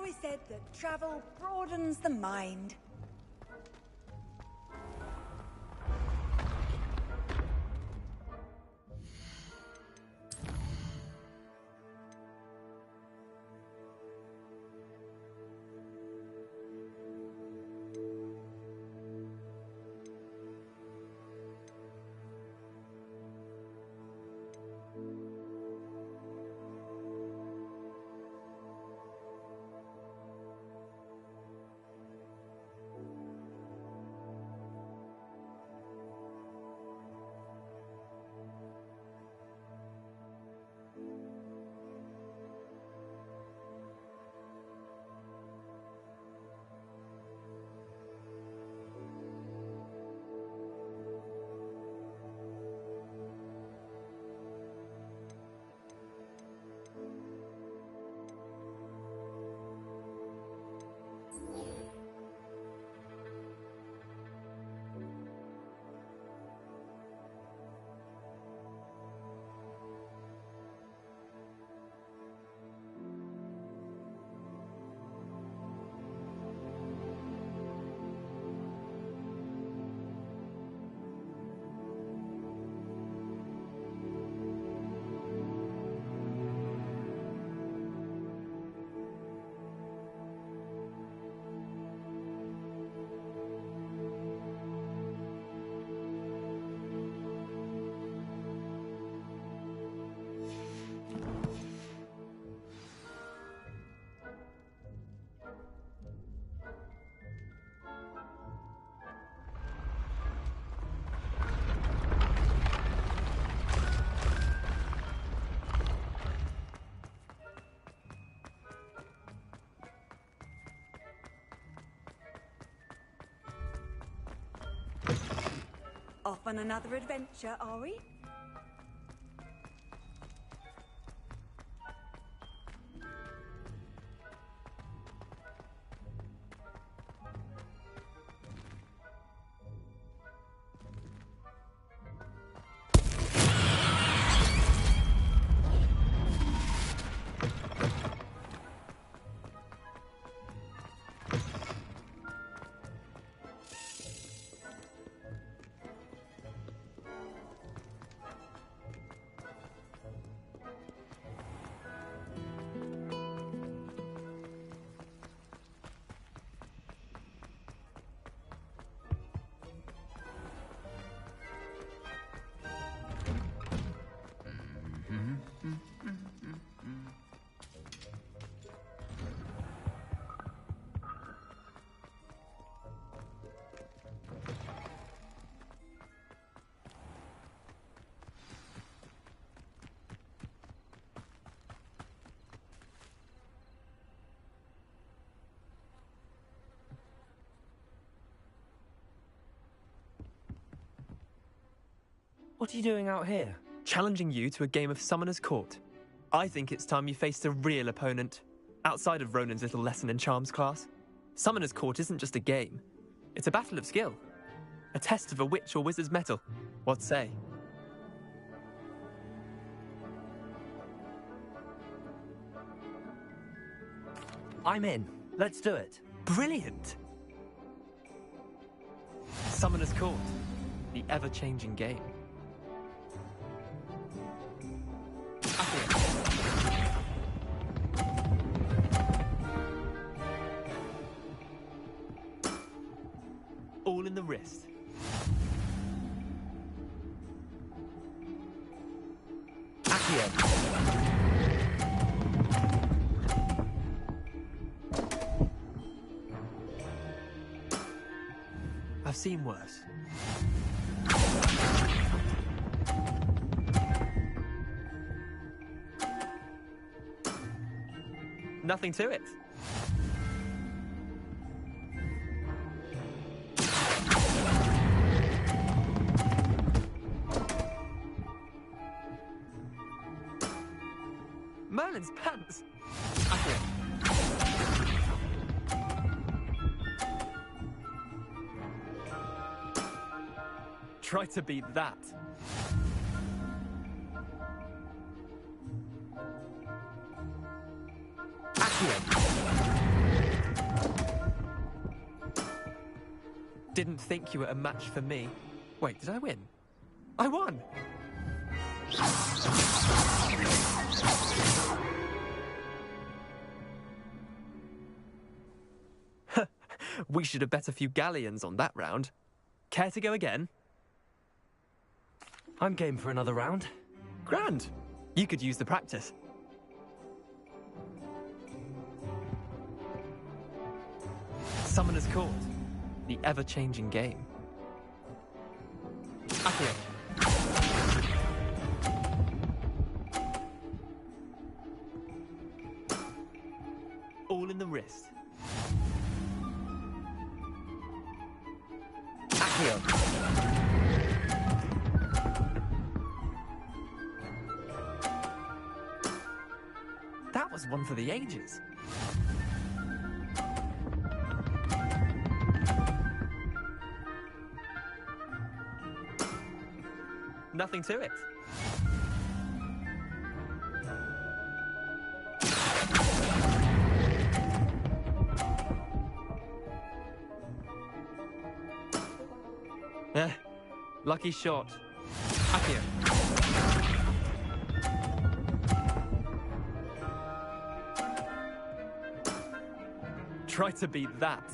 always said that travel broadens the mind. Off on another adventure, are we? What are you doing out here? Challenging you to a game of Summoner's Court. I think it's time you faced a real opponent, outside of Ronan's little lesson in charms class. Summoner's Court isn't just a game. It's a battle of skill. A test of a witch or wizard's mettle. What say? I'm in. Let's do it. Brilliant! Summoner's Court. The ever-changing game. All in the wrist. Accio. I've seen worse. Nothing to it. Merlin's pants. Accurate. Try to beat that. Accio. Didn't think you were a match for me. Wait, did I win? I won! We should have bet a few galleons on that round. Care to go again? I'm game for another round. Grand. You could use the practice. Summoner's Court. The ever-changing game. Accio. All in the wrist. Accio. That was one for the ages. Nothing to it. Lucky shot. Accio. Try to beat that.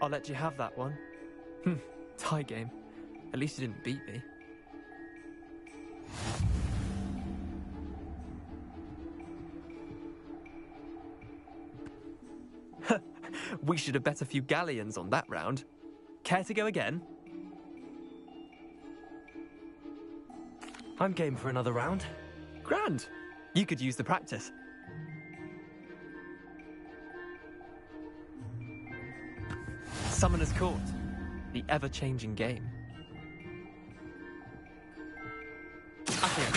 I'll let you have that one. Tie game. At least you didn't beat me. We should have bet a few galleons on that round. Care to go again? I'm game for another round. Grand. You could use the practice. Summoner's Court. The ever-changing game. Accio.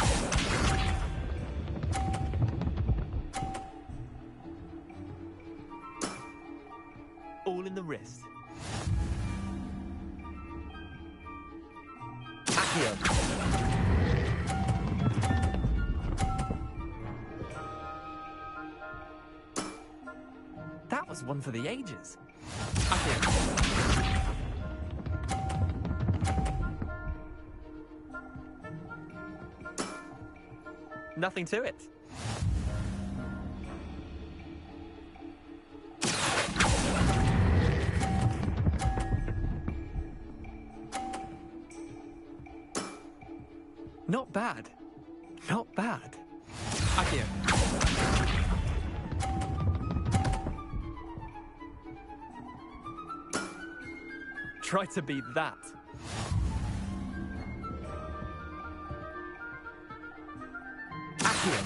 All in the wrist. Accio. That was one for the ages. Accio. Nothing to it. Not bad. Not bad. Accio. Try to beat that. Accio.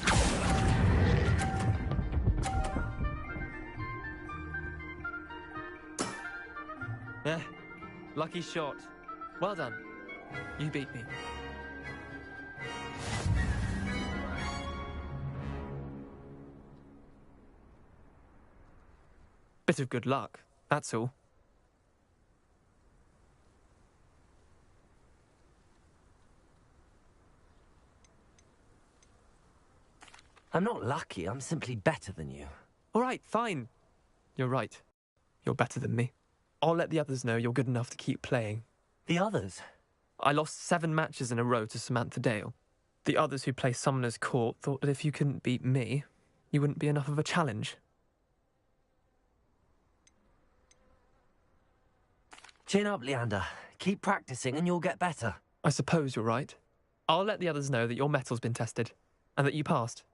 Lucky shot. Well done. You beat me. Bit of good luck, that's all. I'm not lucky, I'm simply better than you. All right, fine. You're right. You're better than me. I'll let the others know you're good enough to keep playing. The others? I lost 7 matches in a row to Samantha Dale. The others who play Summoner's Court thought that if you couldn't beat me, you wouldn't be enough of a challenge. Chin up, Leander. Keep practicing and you'll get better. I suppose you're right. I'll let the others know that your metal's been tested, and that you passed.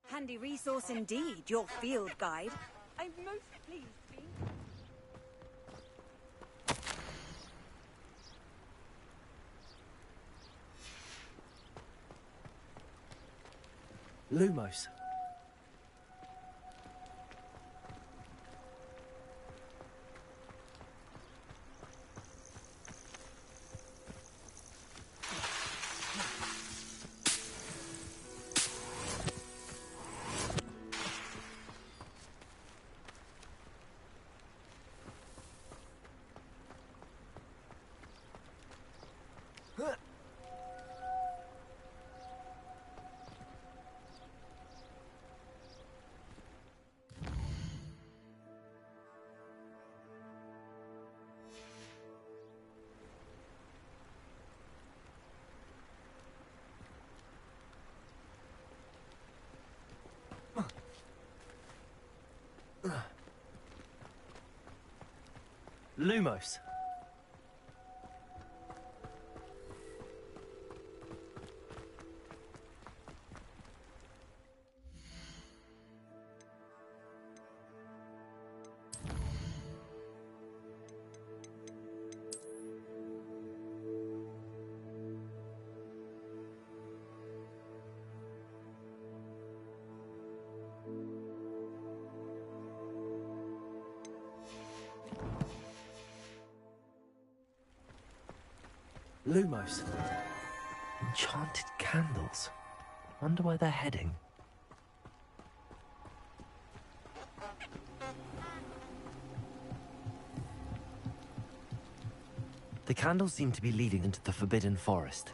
Handy resource indeed, your field guide. I'm most pleased to be... Lumos. Lumos. Lumos. Enchanted candles. Wonder where they're heading. The candles seem to be leading into the Forbidden Forest.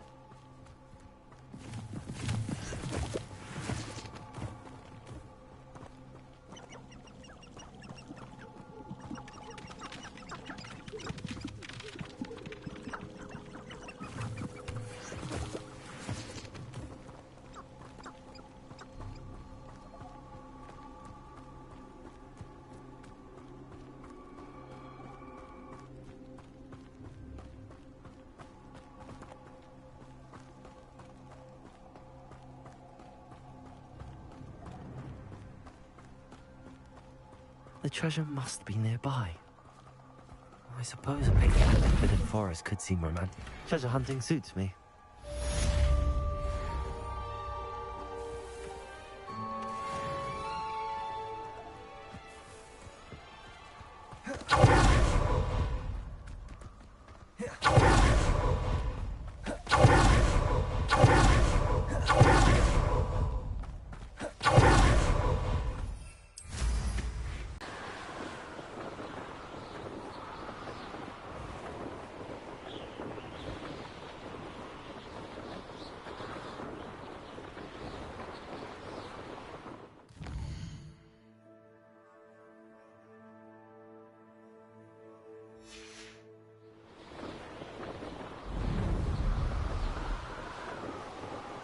The treasure must be nearby. I suppose a picnic in the Forbidden Forest could seem romantic. Treasure hunting suits me.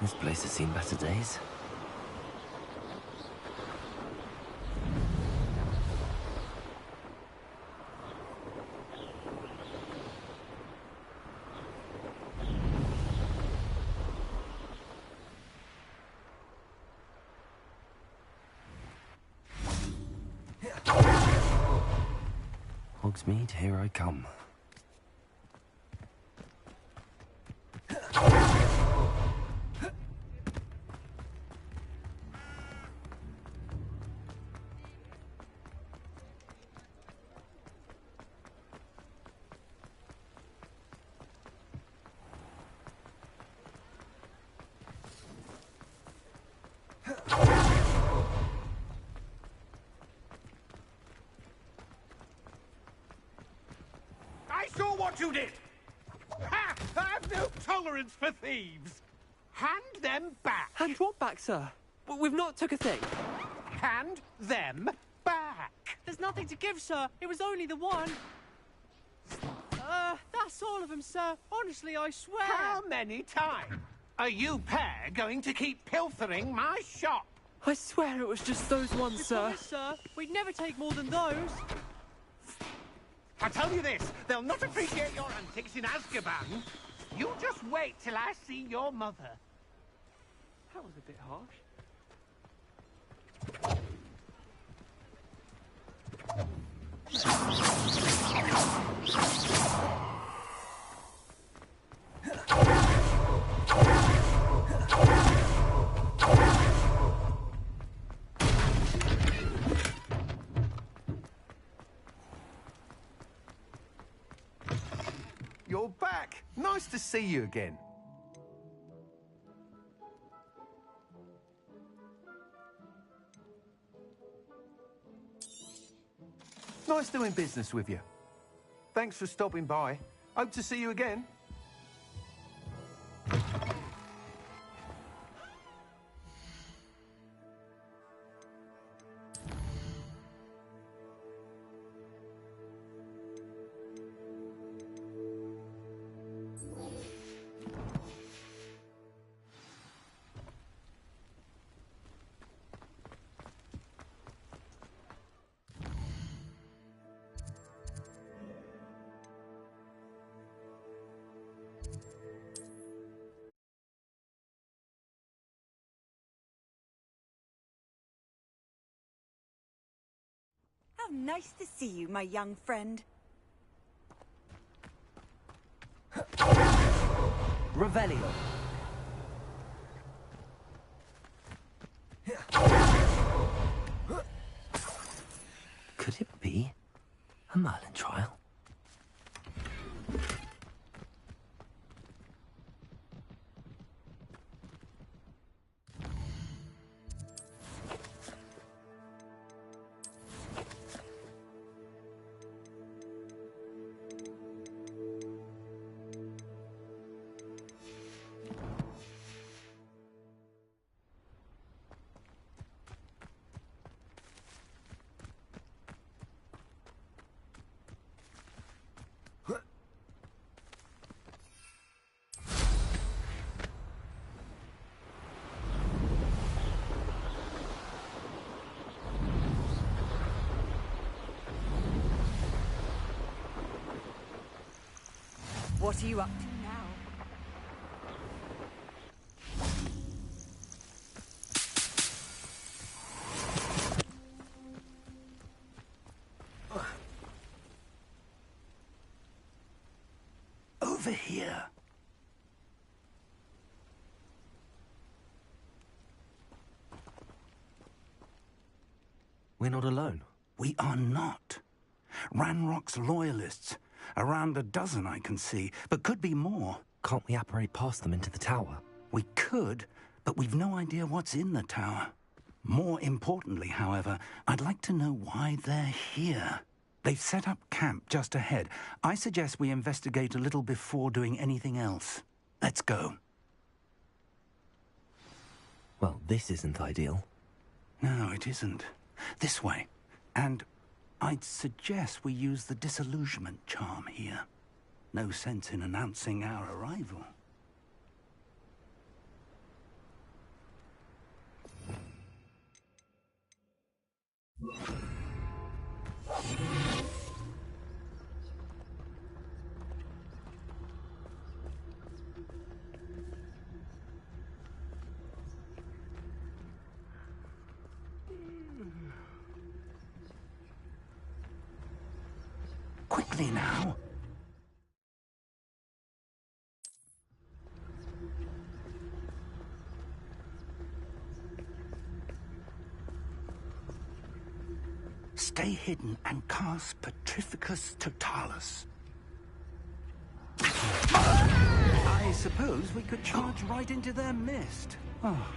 This place has seen better days. Hogsmeade, here I come. I saw what you did! Ha! I've no tolerance for thieves! Hand them back! Hand what back, sir? We've not took a thing. Hand them back! There's nothing to give, sir. It was only the one. That's all of them, sir. Honestly, I swear. How many times are you pair going to keep pilfering my shop? I swear it was just those ones, We sir. promise, sir. We'd never take more than those. I tell you this, they'll not appreciate your antics in Azkaban. You just wait till I see your mother. That was a bit harsh. You're back. Nice to see you again. Nice doing business with you. Thanks for stopping by. Hope to see you again. How nice to see you, my young friend. Revelio. Could it be a Merlin trial? What are you up to now? Over here. We're not alone. We are not. Ranrock's loyalists. Around a dozen I can see, but could be more. Can't we apparate past them into the tower? We could, but we've no idea what's in the tower. More importantly, however, I'd like to know why they're here. They've set up camp just ahead. I suggest we investigate a little before doing anything else. Let's go. Well, this isn't ideal. No, it isn't. This way. And I'd suggest we use the disillusionment charm here. No sense in announcing our arrival. Quickly now. Stay hidden and cast Petrificus Totalis. I suppose we could charge right into their mist. Oh.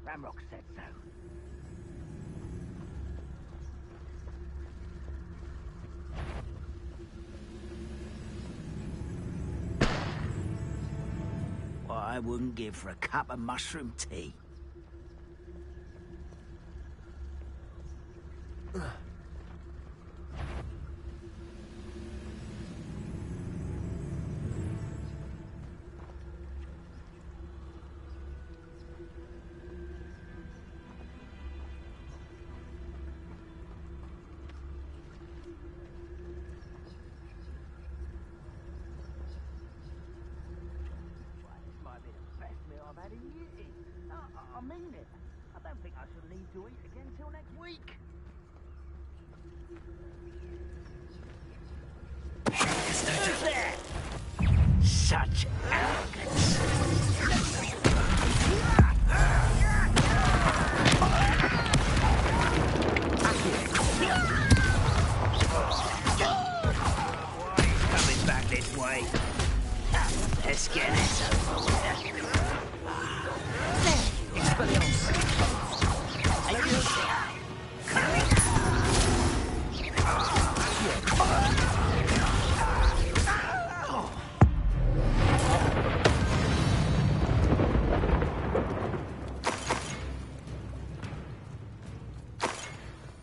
Ramrock said so. What I wouldn't give for a cup of mushroom tea. I mean it. I don't think I should need to eat again till next week. Such arrogance. Coming back this way. Let's get this over with.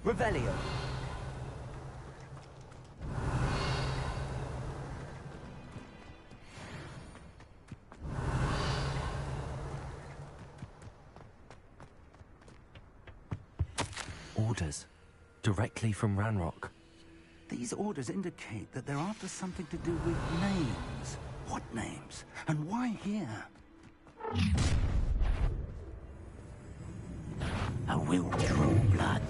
Revelio. Orders. Directly from Ranrock. These orders indicate that they're after something to do with names. What names? And why here? I will draw blood.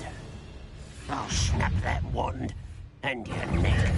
I'll snap that wand and your neck.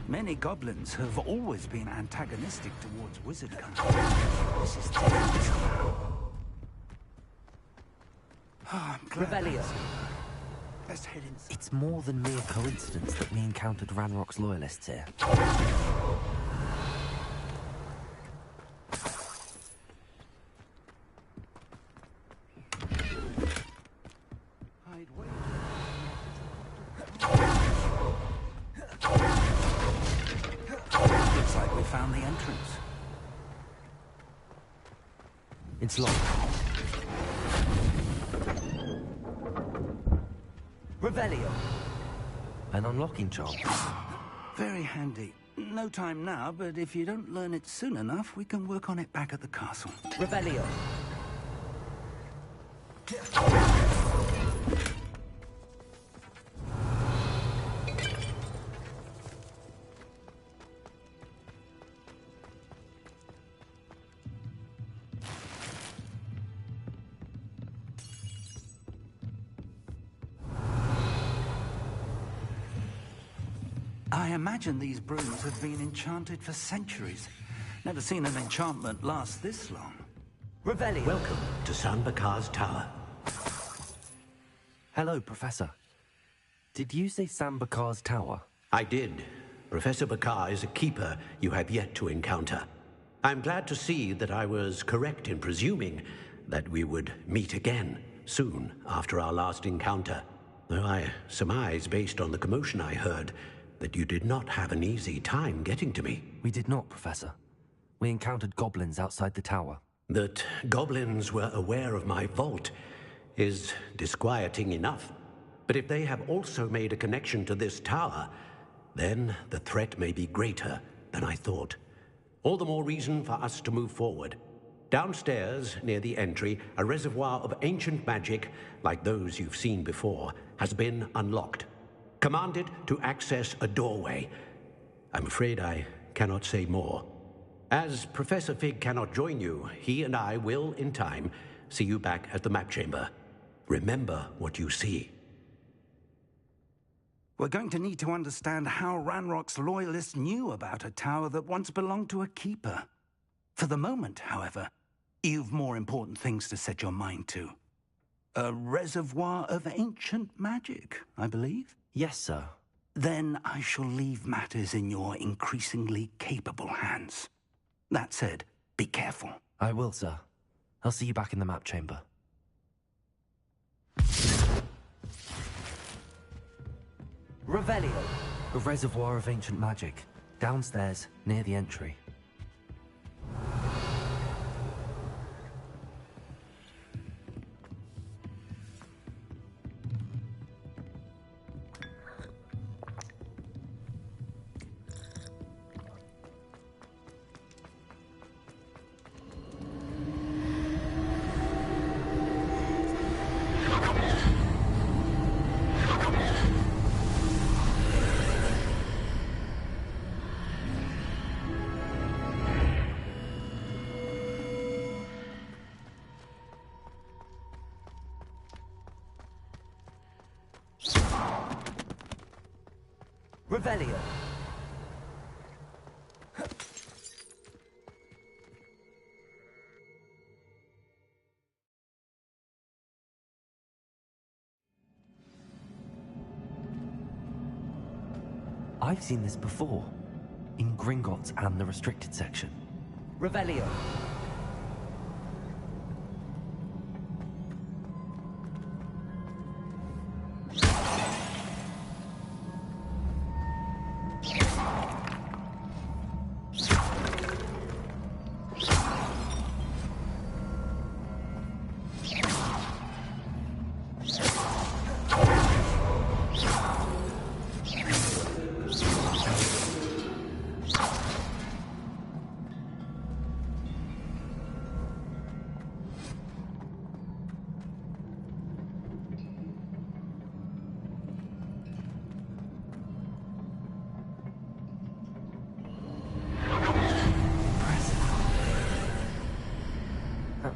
Many goblins have always been antagonistic towards wizard country. This is dangerous. I'm glad. Revelio. Let's head inside. It's more than mere coincidence that we encountered Ranrock's loyalists here. Looks like we found the entrance. It's locked. Revelio. An unlocking charm. Very handy. No time now, but if you don't learn it soon enough, we can work on it back at the castle. Revelio. I imagine these brooms have been enchanted for centuries. Never seen an enchantment last this long. Revelio. Welcome to San Bakar's tower. Hello, Professor. Did you say Sam Bakar's tower? I did. Professor Bakar is a keeper you have yet to encounter. I'm glad to see that I was correct in presuming that we would meet again soon after our last encounter. Though I surmise, based on the commotion I heard, that you did not have an easy time getting to me. We did not, Professor. We encountered goblins outside the tower. That goblins were aware of my vault is disquieting enough. But if they have also made a connection to this tower, then the threat may be greater than I thought. All the more reason for us to move forward. Downstairs, near the entry, a reservoir of ancient magic, like those you've seen before, has been unlocked. Commanded to access a doorway. I'm afraid I cannot say more. As Professor Fig cannot join you, he and I will, in time, see you back at the map chamber. Remember what you see. We're going to need to understand how Ranrock's loyalists knew about a tower that once belonged to a keeper. For the moment, however, you've more important things to set your mind to. A reservoir of ancient magic, I believe? Yes, sir. Then I shall leave matters in your increasingly capable hands. That said, be careful. I will, sir. I'll see you back in the map chamber. Revelio. A reservoir of ancient magic. Downstairs, near the entry. Revelio. I've seen this before, in Gringotts and the restricted section. Revelio.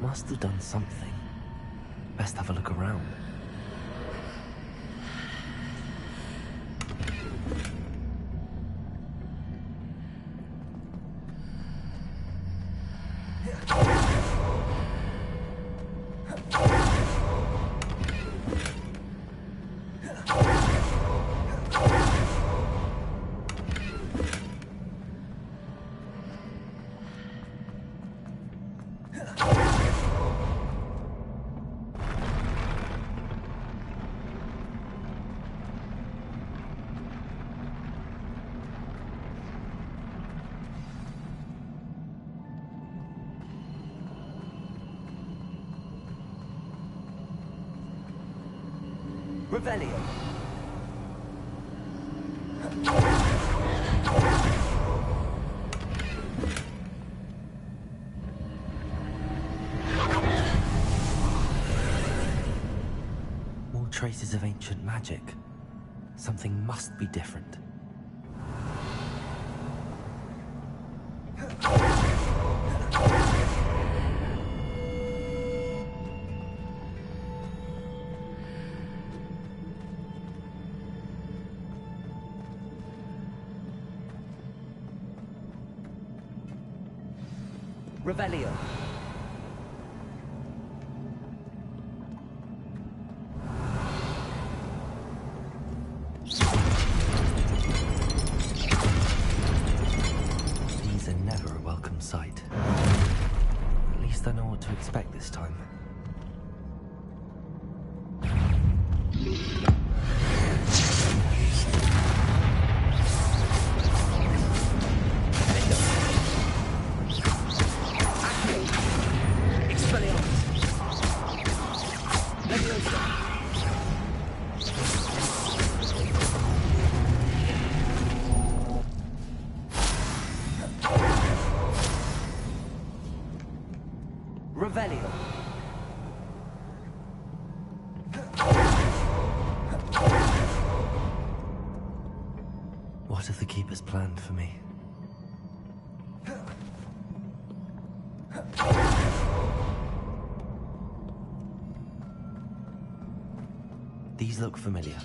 Must have done something. Best have a look around. Revelio. More traces of ancient magic. Something must be different. Revelio. These are never a welcome sight. At least I know what to expect this time. Revelio. What have the Keepers planned for me? These look familiar.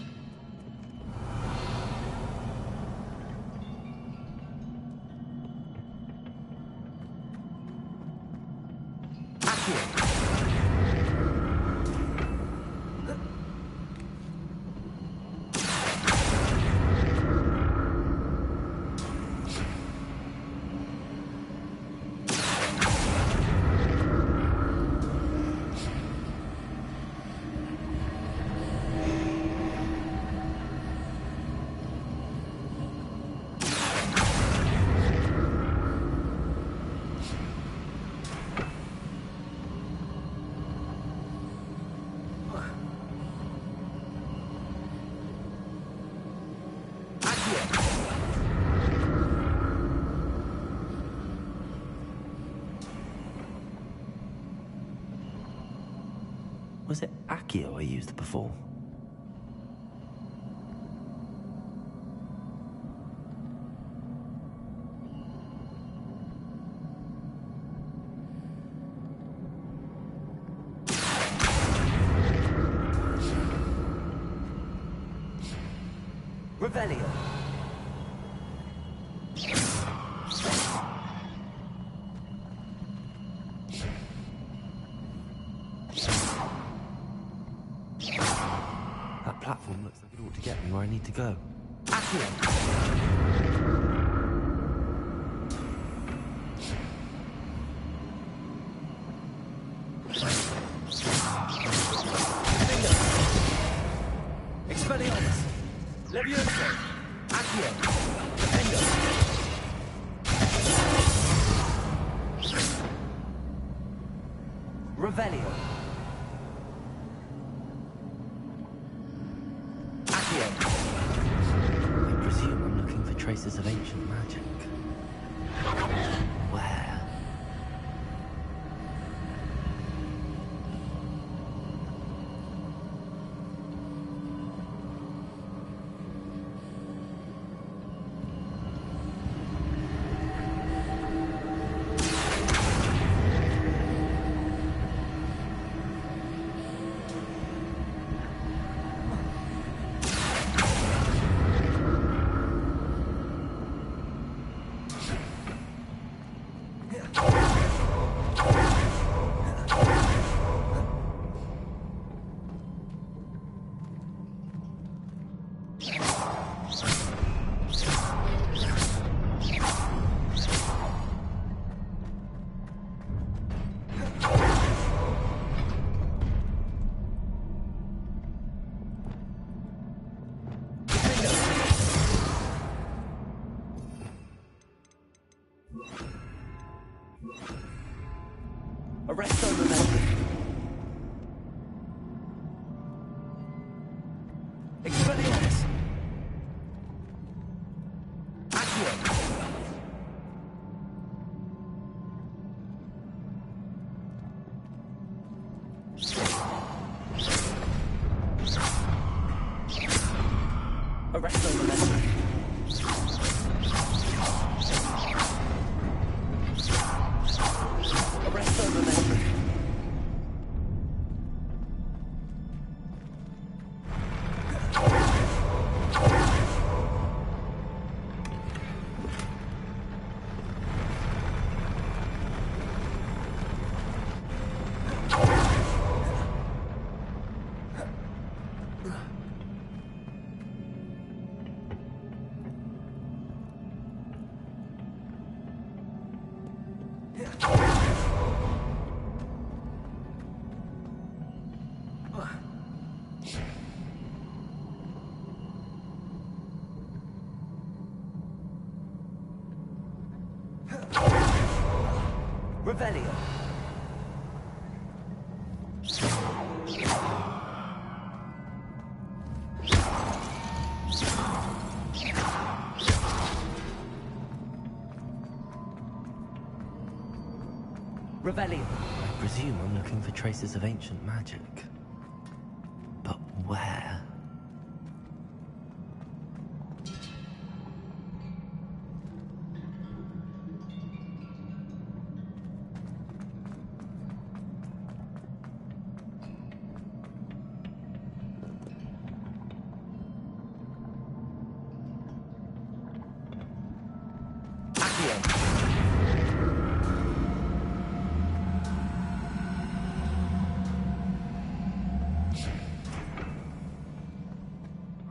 Was it Accio I used before? Revelio. That platform looks like it ought to get me where I need to go. Expelliarmus! Levioso! Accio! Defendo! Revelio! Accio! I presume I'm looking for traces of ancient magic. Where? Arresto momentum. Expelliarmus. Accio. Arresto momentum. Arresto momentum. Revelio. Revelio. presume I'm looking for traces of ancient magic. But where?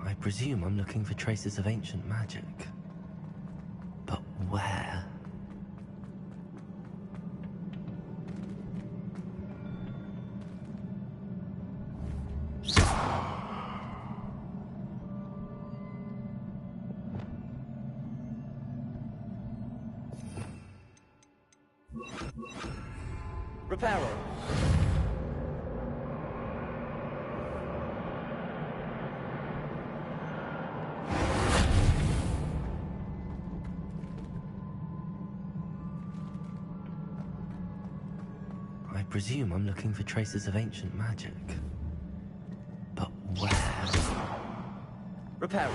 I presume I'm looking for traces of ancient magic. But where? Reparo. I presume I'm looking for traces of ancient magic. But where? Reparo.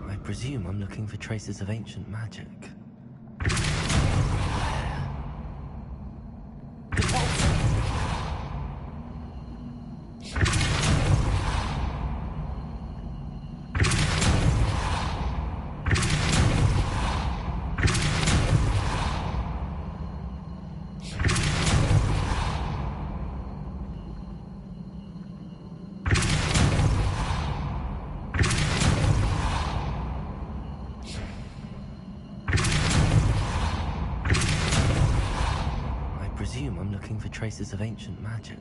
I presume I'm looking for traces of ancient magic. I presume I'm looking for traces of ancient magic.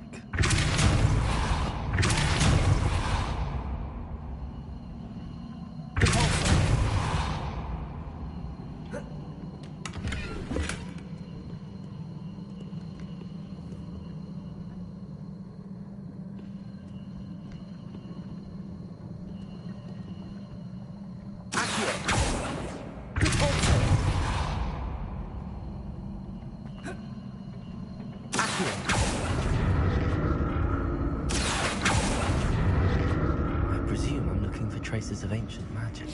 I presume I'm looking for traces of ancient magic.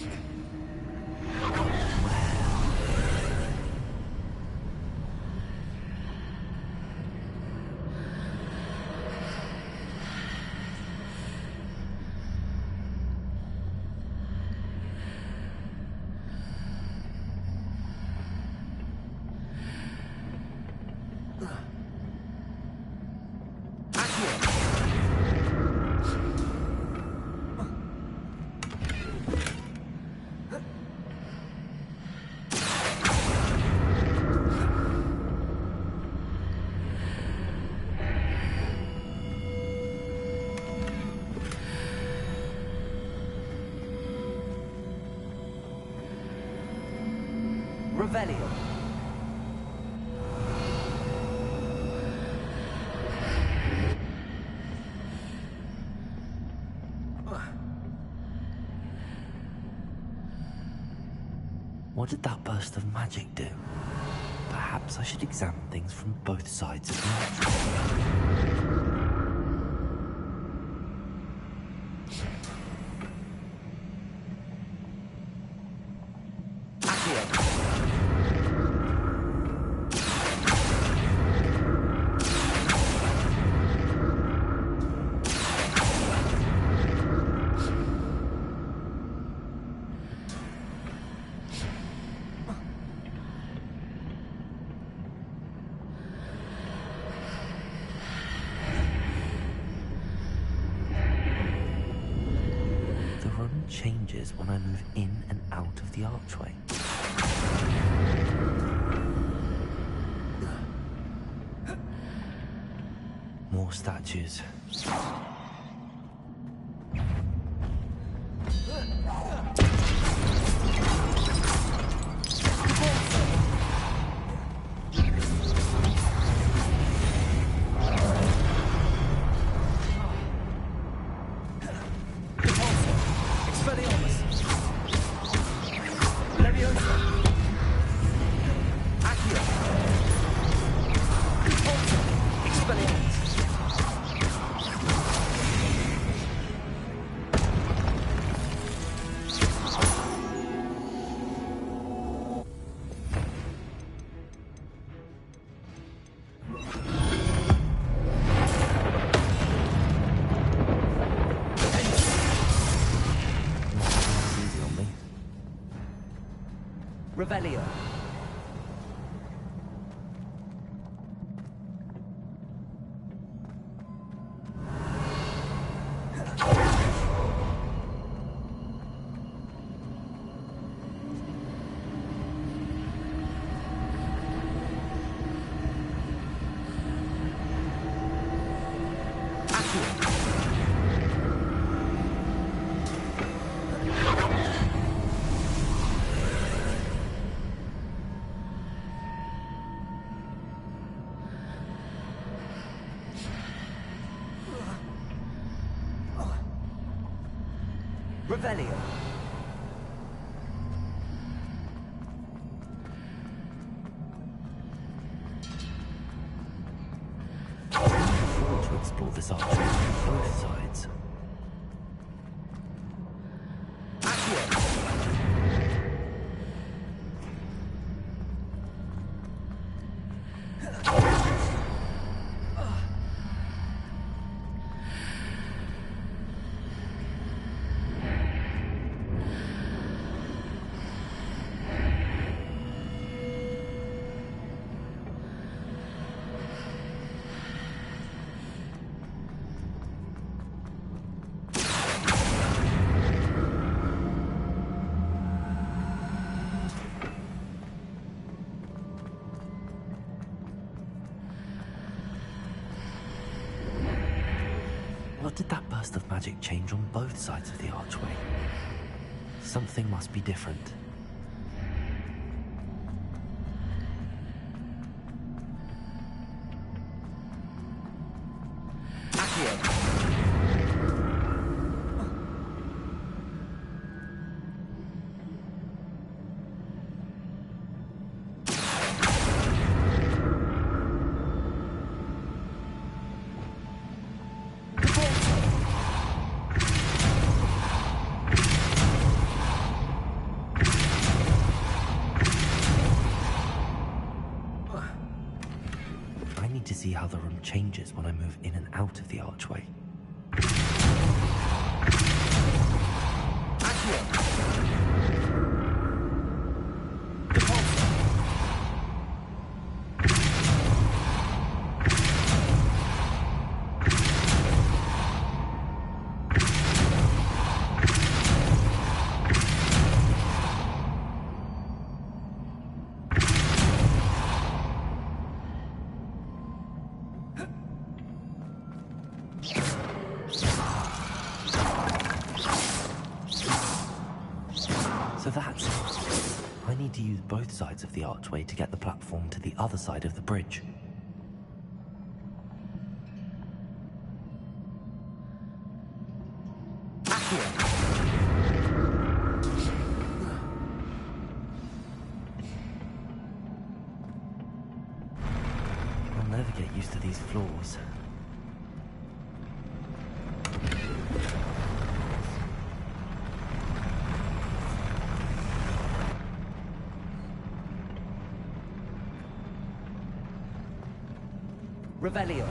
Revelio. What did that burst of magic do? Perhaps I should examine things from both sides of the archway. Changes when I move in and out of the archway. More more statues. Revelio. Revelio. I want to explore this archway from both sides. What did that burst of magic change on both sides of the archway? Something must be different. To see how the room changes when I move in and out of the archway. So that's it. I need to use both sides of the archway to get the platform to the other side of the bridge. I'll never get used to these floors. Revelio.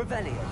Revelio.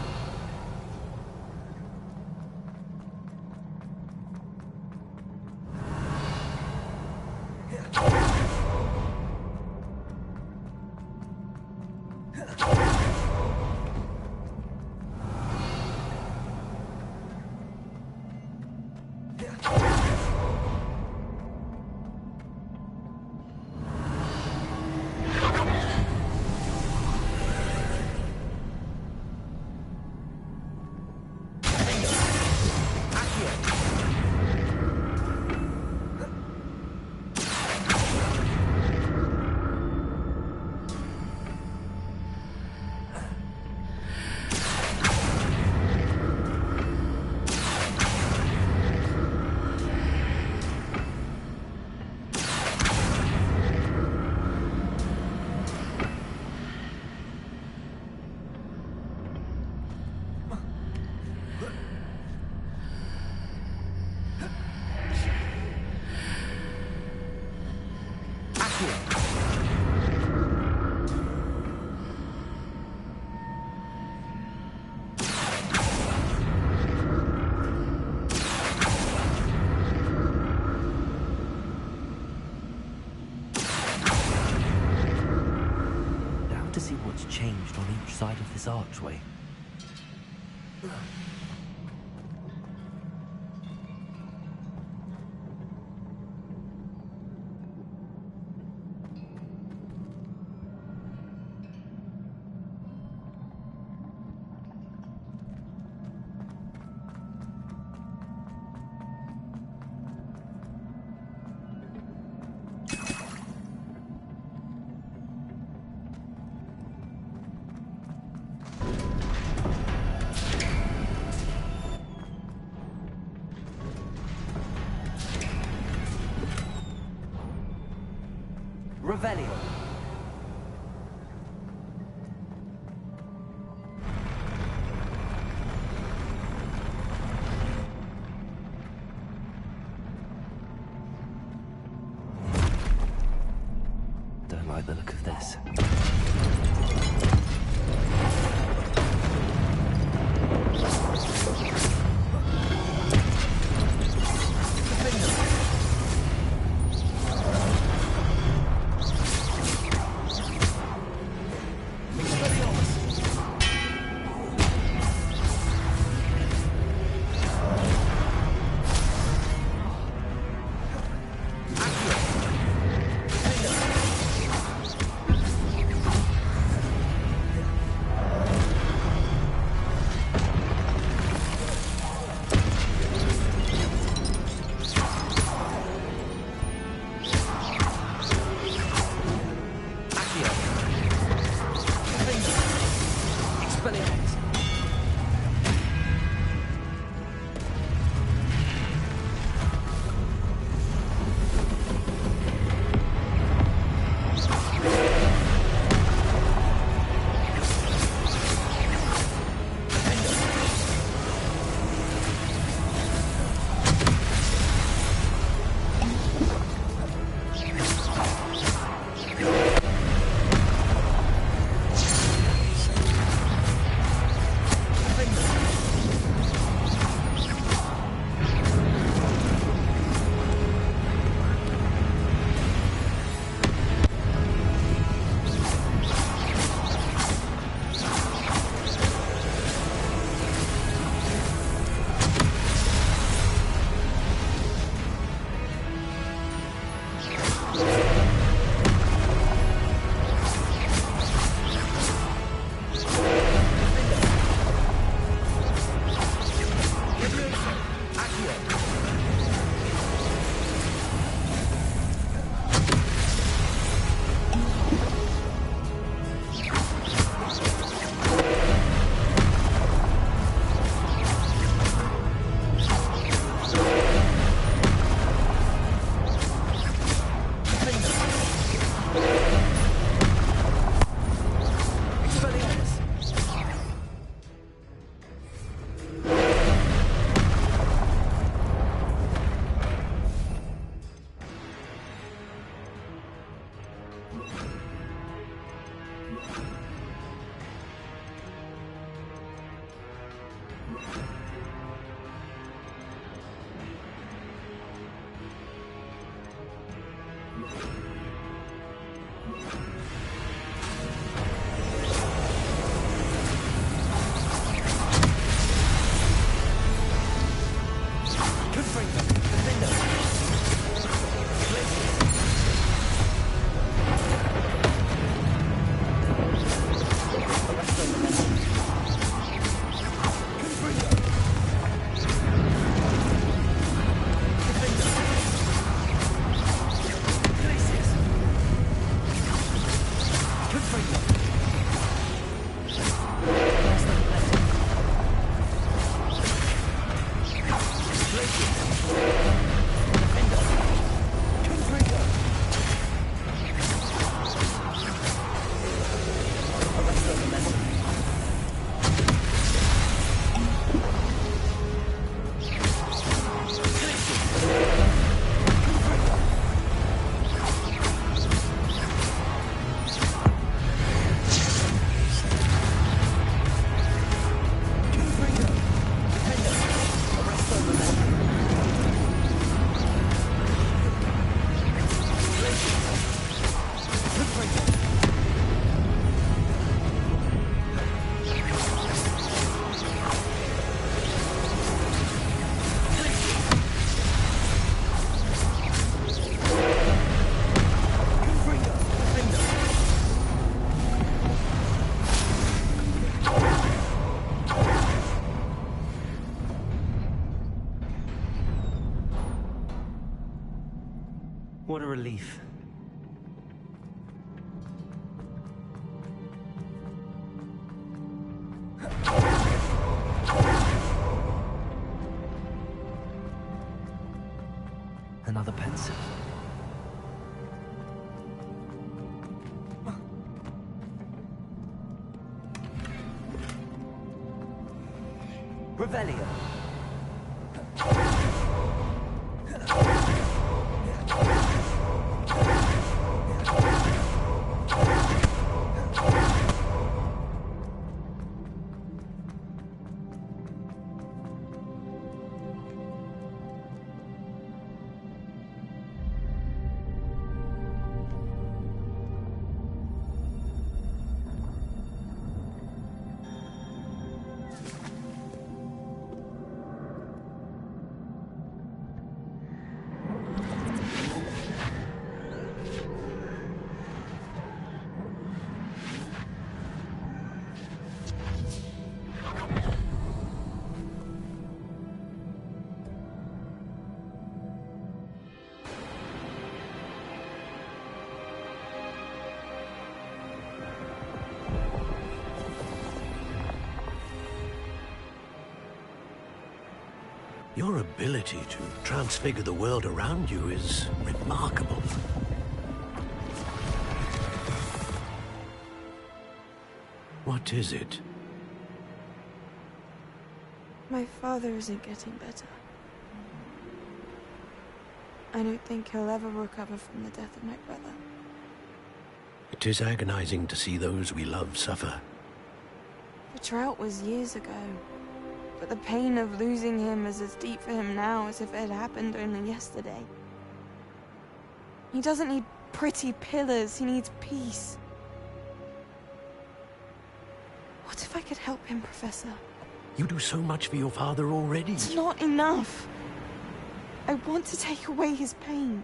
To see what's changed on each side of this archway. Revelio. Don't like the look of this. What a relief. Another pencil. Revelio. Your ability to transfigure the world around you is remarkable. What is it? My father isn't getting better. I don't think he'll ever recover from the death of my brother. It is agonizing to see those we love suffer. The drought was years ago. But the pain of losing him is as deep for him now as if it had happened only yesterday. He doesn't need pretty pillars, he needs peace. What if I could help him, Professor? You do so much for your father already. It's not enough. I want to take away his pain.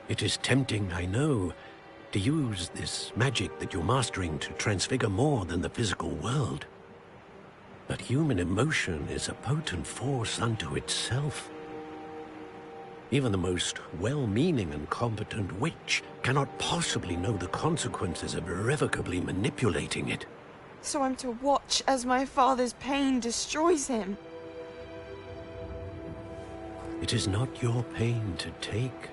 It is tempting, I know, to use this magic that you're mastering to transfigure more than the physical world. But human emotion is a potent force unto itself. Even the most well-meaning and competent witch cannot possibly know the consequences of irrevocably manipulating it. So I'm to watch as my father's pain destroys him. It is not your pain to take.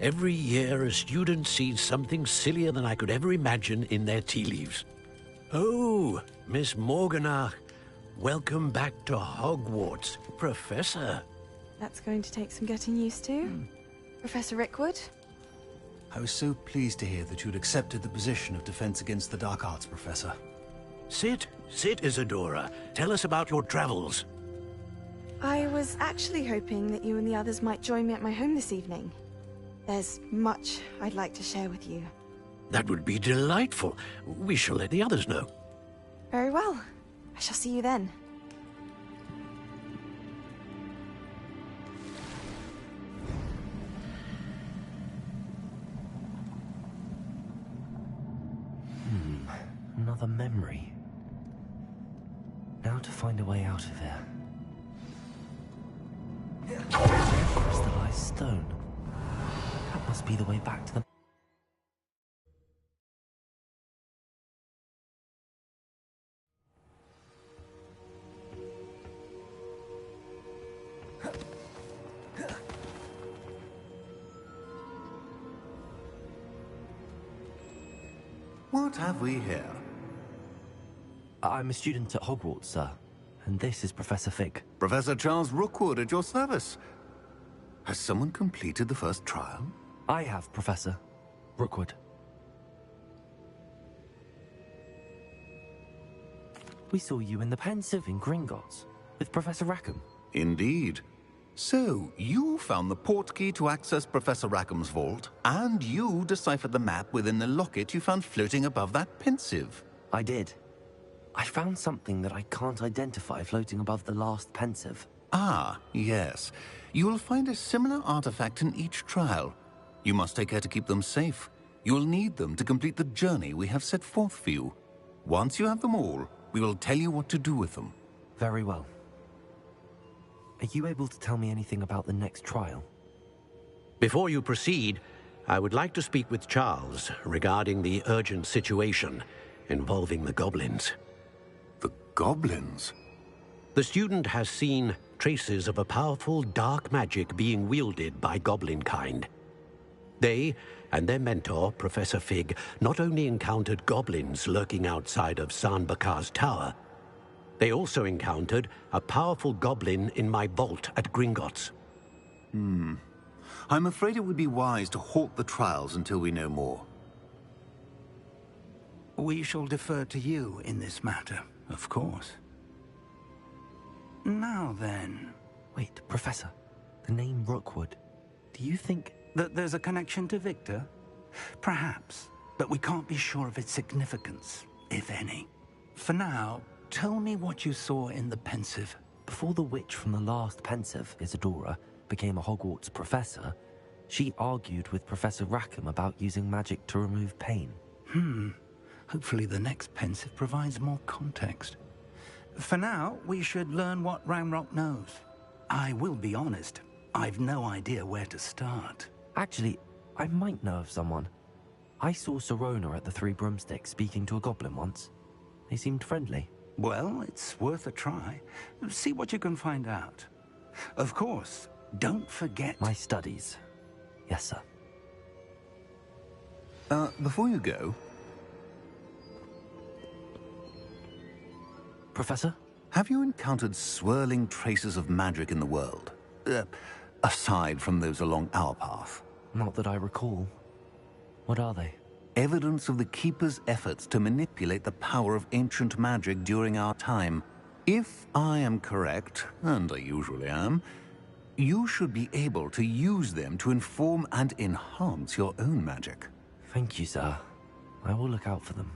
Every year, a student sees something sillier than I could ever imagine in their tea leaves. Oh, Miss Morganach, welcome back to Hogwarts, Professor. That's going to take some getting used to. Professor Rickwood? I was so pleased to hear that you'd accepted the position of Defense Against the Dark Arts, Professor. Sit, Isadora. Tell us about your travels. I was actually hoping that you and the others might join me at my home this evening. There's much I'd like to share with you. That would be delightful. We shall let the others know. Very well. I shall see you then. Another memory. Now to find a way out of here. Crystallized stone. That must be the way back to the... What have we here? I'm a student at Hogwarts, sir. And this is Professor Fig. Professor Charles Rookwood at your service. Has someone completed the first trial? I have, Professor Rookwood. We saw you in the Pensive in Gringotts with Professor Rackham. Indeed. So, you found the portkey to access Professor Rackham's vault, and you deciphered the map within the locket you found floating above that Pensive. I did. I found something that I can't identify floating above the last Pensive. Ah, yes. You will find a similar artifact in each trial. You must take care to keep them safe. You will need them to complete the journey we have set forth for you. Once you have them all, we will tell you what to do with them. Very well. Are you able to tell me anything about the next trial? Before you proceed, I would like to speak with Charles regarding the urgent situation involving the goblins. The goblins? The student has seen traces of a powerful dark magic being wielded by goblin kind. They and their mentor, Professor Fig, not only encountered goblins lurking outside of San Bakar's tower, they also encountered a powerful goblin in my vault at Gringotts. I'm afraid it would be wise to halt the trials until we know more. We shall defer to you in this matter, of course. Now then... Wait, Professor. The name Rookwood. Do you think... that there's a connection to Victor? Perhaps, but we can't be sure of its significance, if any. For now, tell me what you saw in the Pensive. Before the witch from the last Pensive, Isadora, became a Hogwarts professor, she argued with Professor Rackham about using magic to remove pain. Hopefully the next Pensive provides more context. For now, we should learn what Ramrock knows. I will be honest, I've no idea where to start. Actually, I might know of someone. I saw Sirona at the Three Broomsticks speaking to a goblin once. They seemed friendly. Well, it's worth a try. See what you can find out. Of course, don't forget... My studies. Yes, sir. Before you go... Professor? Have you encountered swirling traces of magic in the world? Aside from those along our path? Not that I recall. What are they? Evidence of the Keeper's efforts to manipulate the power of ancient magic during our time. If I am correct, and I usually am, you should be able to use them to inform and enhance your own magic. Thank you, sir. I will look out for them.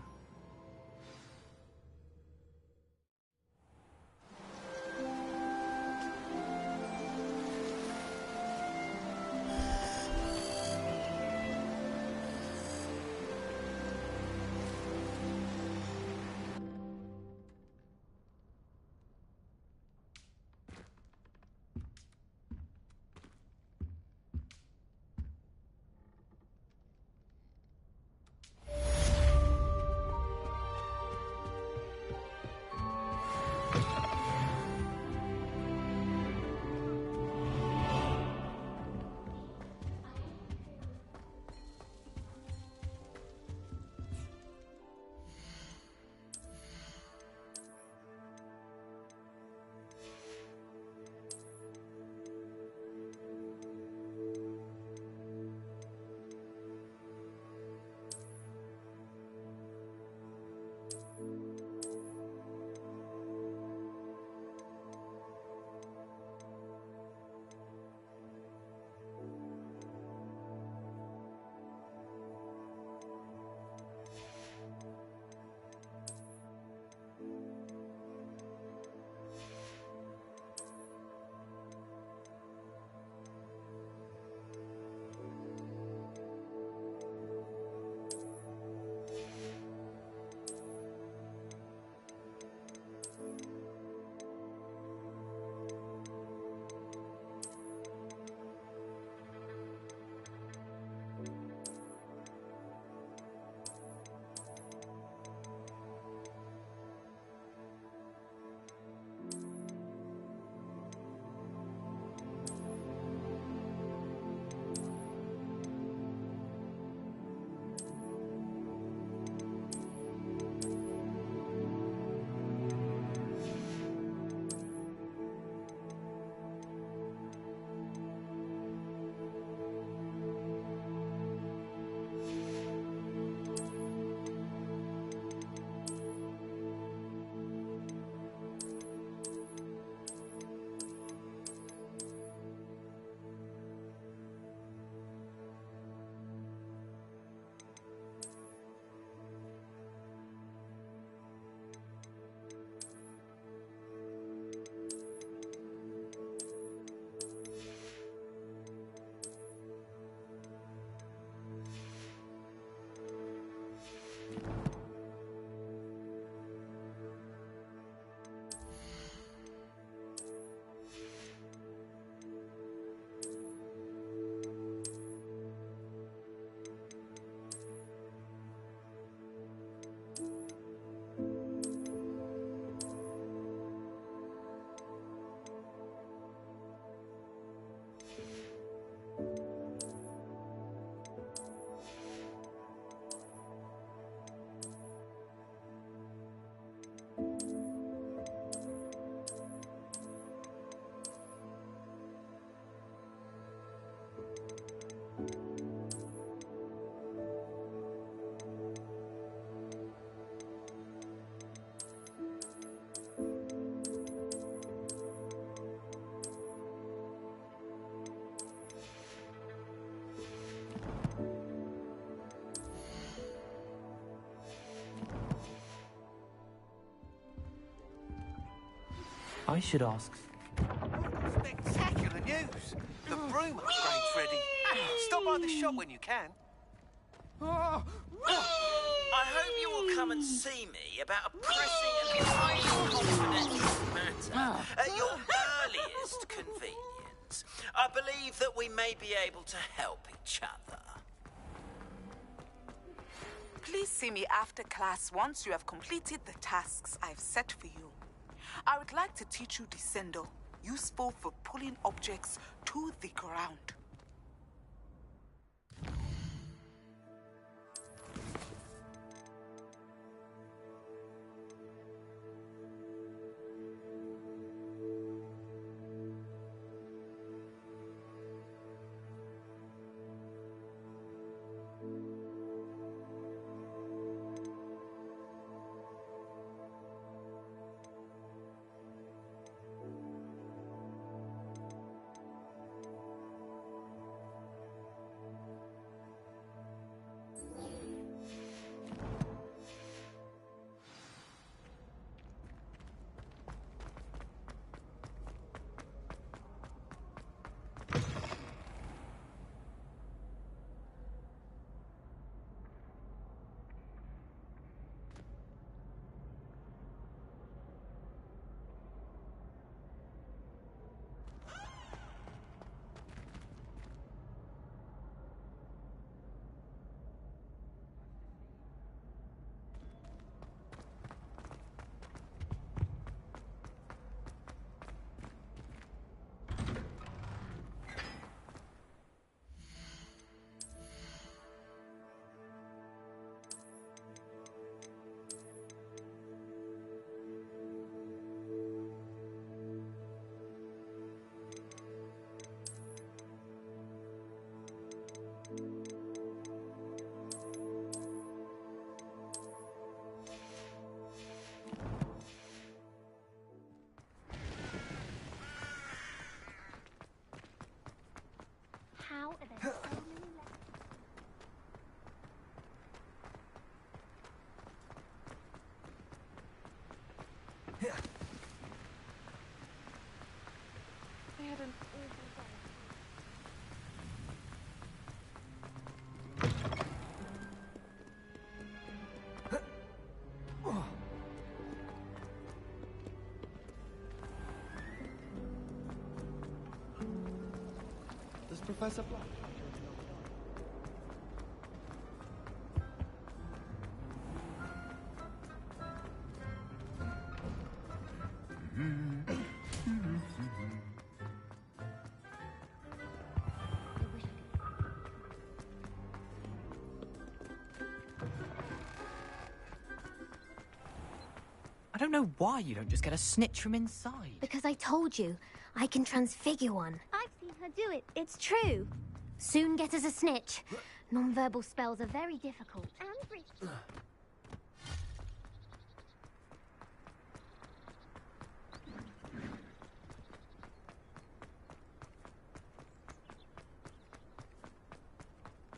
I should ask. Spectacular news! The broom upgrade's ready. Stop by the shop when you can. I hope you will come and see me about a pressing and highly confidential matter at your earliest convenience. I believe that we may be able to help each other. Please see me after class once you have completed the tasks I've set for you. I would like to teach you Descendo, useful for pulling objects to the ground. How are there so many left? They had an awful day. Does Professor Black? I don't know why you don't just get a snitch from inside. Because I told you, I can transfigure one. I've seen her do it. It's true. Soon get us a snitch. Non-verbal spells are very difficult and risky.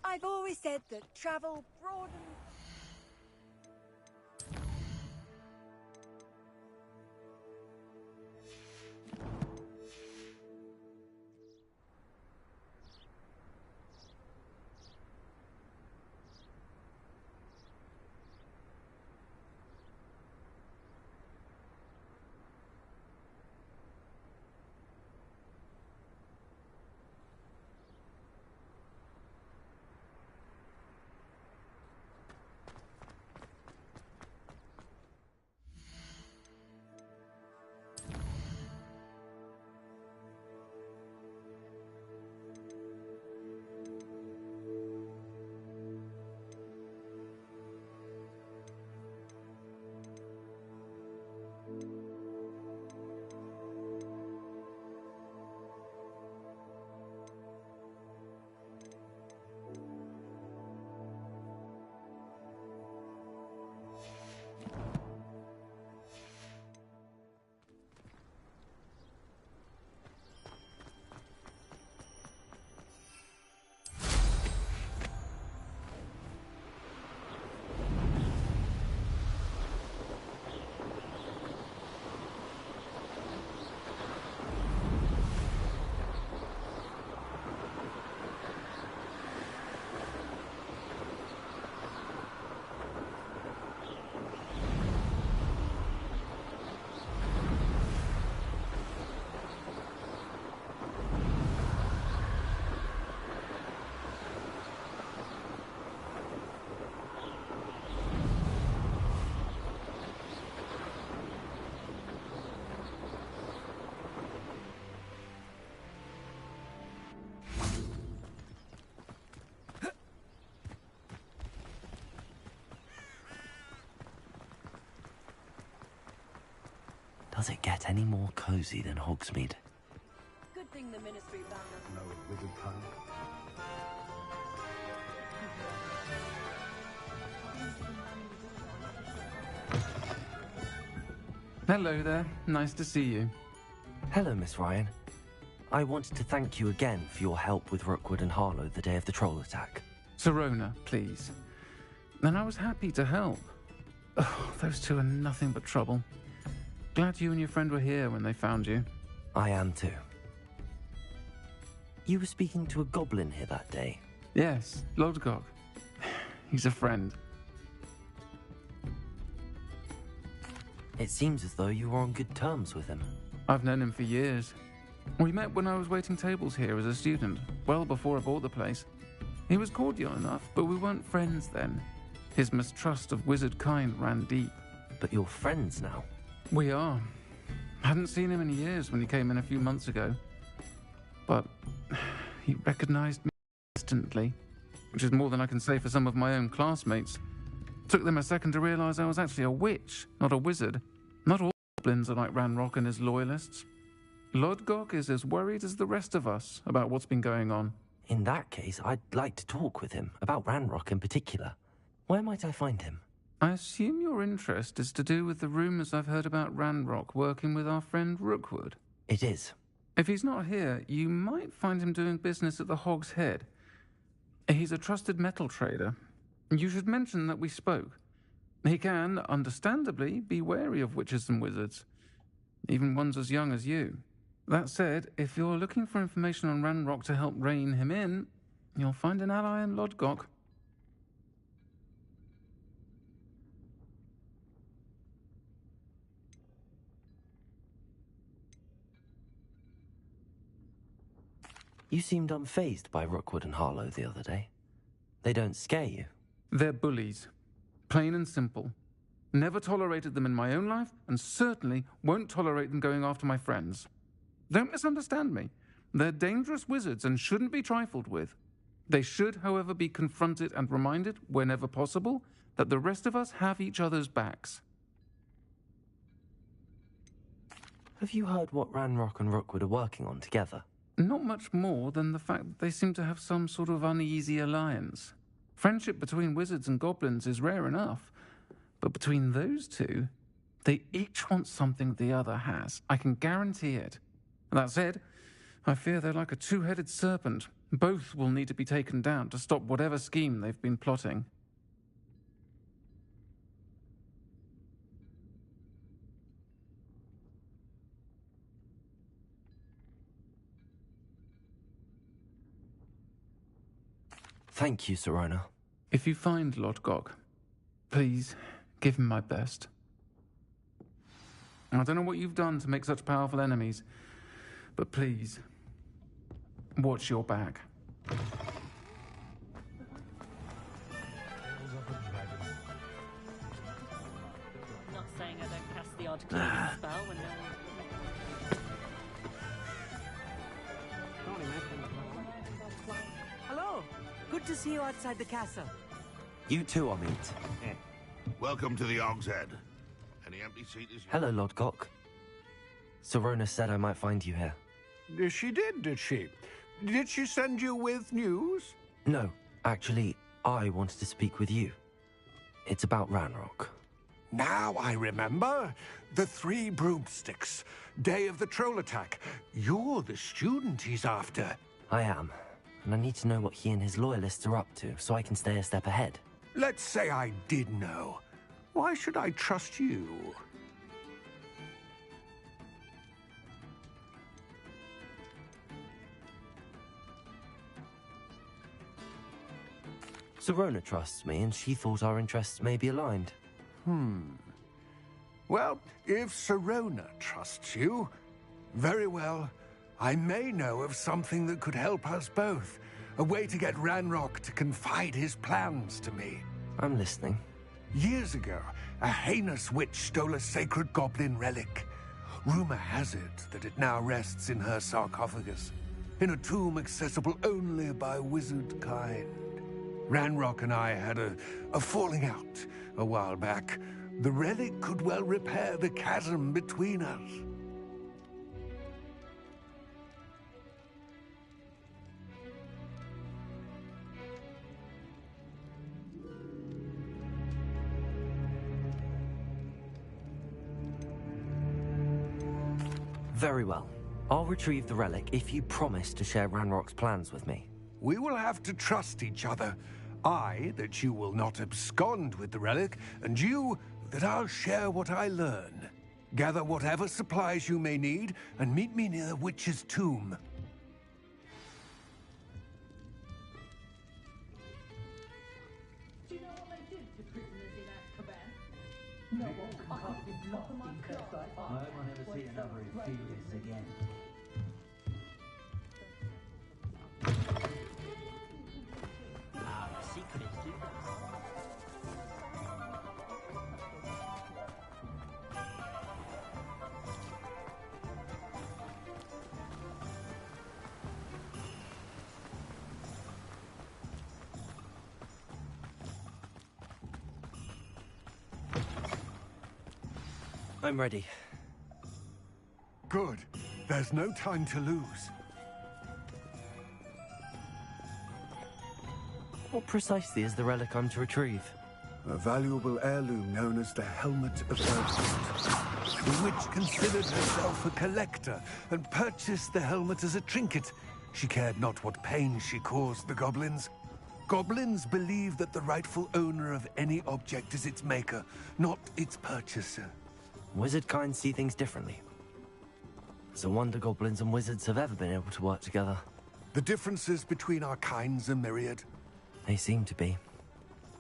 I've always said that travel broadens. Does it get any more cozy than Hogsmeade? Good thing the Ministry found us. No wizard kind. Hello there. Nice to see you. Hello, Miss Ryan. I wanted to thank you again for your help with Rookwood and Harlow the day of the troll attack. Sirona, please. And I was happy to help. Oh, those two are nothing but trouble. Glad you and your friend were here when they found you. I am too. You were speaking to a goblin here that day. Yes, Lodgok. He's a friend. It seems as though you were on good terms with him. I've known him for years. We met when I was waiting tables here as a student, well before I bought the place. He was cordial enough, but we weren't friends then. His mistrust of wizard kind ran deep. But you're friends now? We are. Hadn't seen him in years when he came in a few months ago. But he recognized me instantly, which is more than I can say for some of my own classmates. Took them a second to realize I was actually a witch, not a wizard. Not all goblins are like Ranrock and his loyalists. Lodgok is as worried as the rest of us about what's been going on. In that case, I'd like to talk with him, about Ranrock in particular. Where might I find him? I assume your interest is to do with the rumors I've heard about Ranrock working with our friend Rookwood. It is. If he's not here, you might find him doing business at the Hog's Head. He's a trusted metal trader. You should mention that we spoke. He can, understandably, be wary of witches and wizards, even ones as young as you. That said, if you're looking for information on Ranrock to help rein him in, you'll find an ally in Lodgok. You seemed unfazed by Rookwood and Harlow the other day. They don't scare you. They're bullies. Plain and simple. Never tolerated them in my own life, and certainly won't tolerate them going after my friends. Don't misunderstand me. They're dangerous wizards and shouldn't be trifled with. They should, however, be confronted and reminded, whenever possible, that the rest of us have each other's backs. Have you heard what Ranrock and Rookwood are working on together? Not much more than the fact that they seem to have some sort of uneasy alliance. Friendship between wizards and goblins is rare enough, but between those two, they each want something the other has. I can guarantee it. That said, I fear they're like a two-headed serpent. Both will need to be taken down to stop whatever scheme they've been plotting. Thank you, Sirona. If you find Lodgok, please give him my best. I don't know what you've done to make such powerful enemies, but please, watch your back. Not saying I don't cast the odd clearing spell when no one... Hello. Good to see you outside the castle. You too, Amit. Welcome to the Hog's Head. Any empty seats? Hello, Lodgok. Sirona said I might find you here. She did she? Did she send you with news? No, actually, I wanted to speak with you. It's about Ranrock. Now I remember. The 3 broomsticks. Day of the troll attack. You're the student he's after. I am. And I need to know what he and his loyalists are up to, so I can stay a step ahead. Let's say I did know. Why should I trust you? Sirona trusts me, and she thought our interests may be aligned. Well, if Sirona trusts you, very well. I may know of something that could help us both. A way to get Ranrock to confide his plans to me. I'm listening. Years ago, a heinous witch stole a sacred goblin relic. Rumor has it that it now rests in her sarcophagus, in a tomb accessible only by wizard kind. Ranrock and I had a falling out a while back, The relic could well repair the chasm between us. Very well. I'll retrieve the relic if you promise to share Ranrock's plans with me. We will have to trust each other. I, that you will not abscond with the relic, and you, that I'll share what I learn. Gather whatever supplies you may need, and meet me near the witch's tomb. Do you know what they did to prisoners in Azkaban? No one concocted blasting curse like that. I will never see another Inferius again. Ah, the secret is do this. I'm ready. Good. There's no time to lose. What precisely is the relic I'm to retrieve? A valuable heirloom known as the Helmet of Earth. The witch considered herself a collector and purchased the helmet as a trinket. She cared not what pain she caused the goblins. Goblins believe that the rightful owner of any object is its maker, not its purchaser. Wizard kind see things differently. It's a wonder goblins and wizards have ever been able to work together. The differences between our kinds are myriad. They seem to be.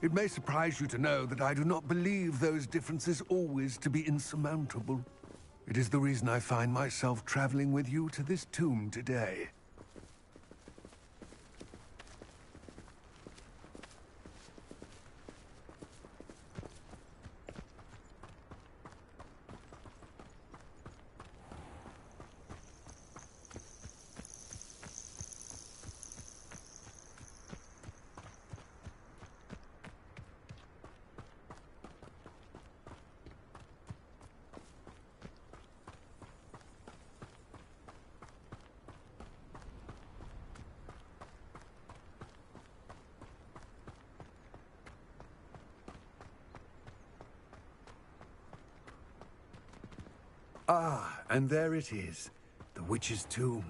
It may surprise you to know that I do not believe those differences always to be insurmountable. It is the reason I find myself traveling with you to this tomb today. Ah, and there it is. The witch's tomb.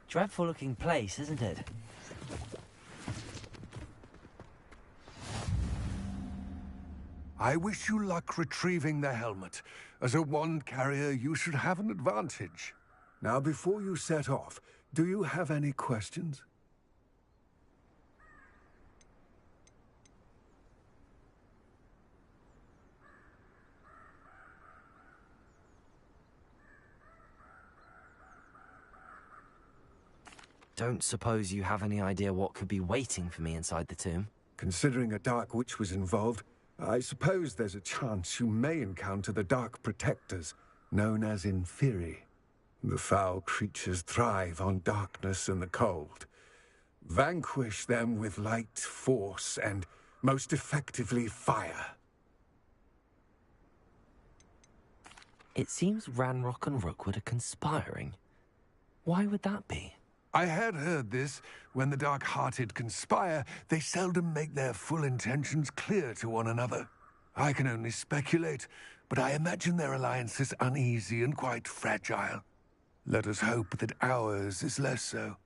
Dreadful looking place, isn't it? I wish you luck retrieving the helmet. As a wand carrier, you should have an advantage. Now, before you set off, do you have any questions? Don't suppose you have any idea what could be waiting for me inside the tomb? Considering a Dark Witch was involved, I suppose there's a chance you may encounter the Dark Protectors, known as Inferi. The foul creatures thrive on darkness and the cold. Vanquish them with light, force, and, most effectively, fire. It seems Ranrock and Rookwood are conspiring. Why would that be? I had heard this. When the dark-hearted conspire, they seldom make their full intentions clear to one another. I can only speculate, but I imagine their alliance is uneasy and quite fragile. Let us hope that ours is less so.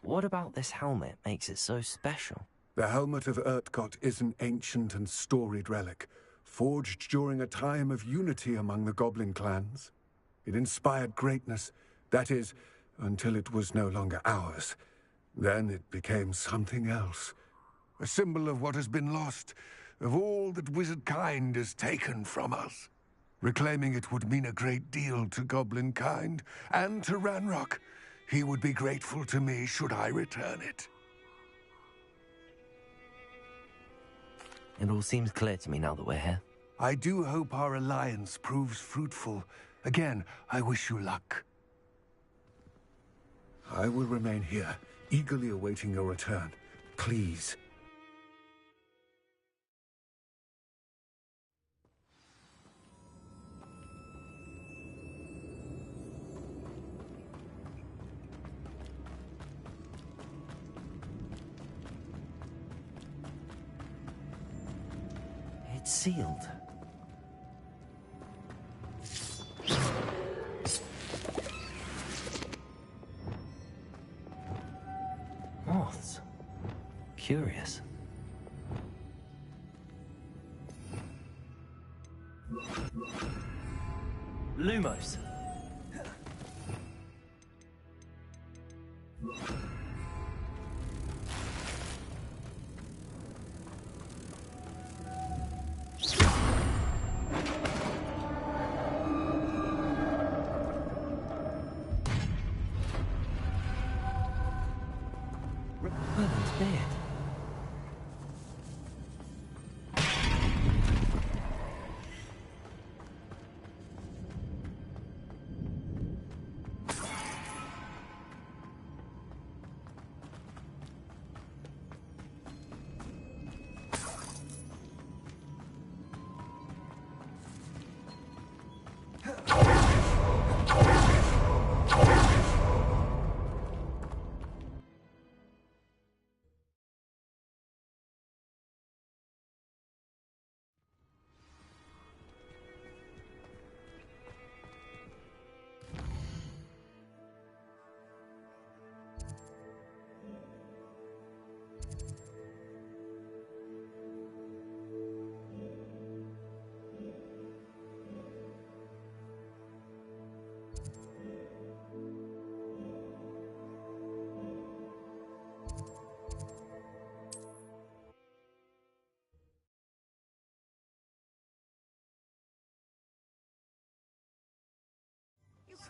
What about this helmet makes it so special? The Helmet of Urtkot is an ancient and storied relic, forged during a time of unity among the goblin clans. It inspired greatness, that is, until it was no longer ours. Then it became something else. A symbol of what has been lost, of all that wizard kind has taken from us. Reclaiming it would mean a great deal to goblin kind, and to Ranrock. He would be grateful to me should I return it. It all seems clear to me now that we're here. I do hope our alliance proves fruitful. Again, I wish you luck. I will remain here, eagerly awaiting your return. Please, It's sealed. Moths. Curious. Lumos. Merlin's beard.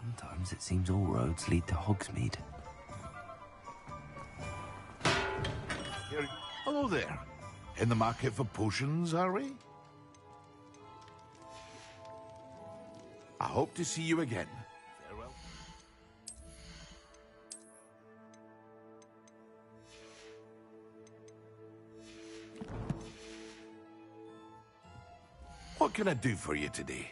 Sometimes it seems all roads lead to Hogsmeade. Hello there. In the market for potions, are we? I hope to see you again. Farewell. What can I do for you today?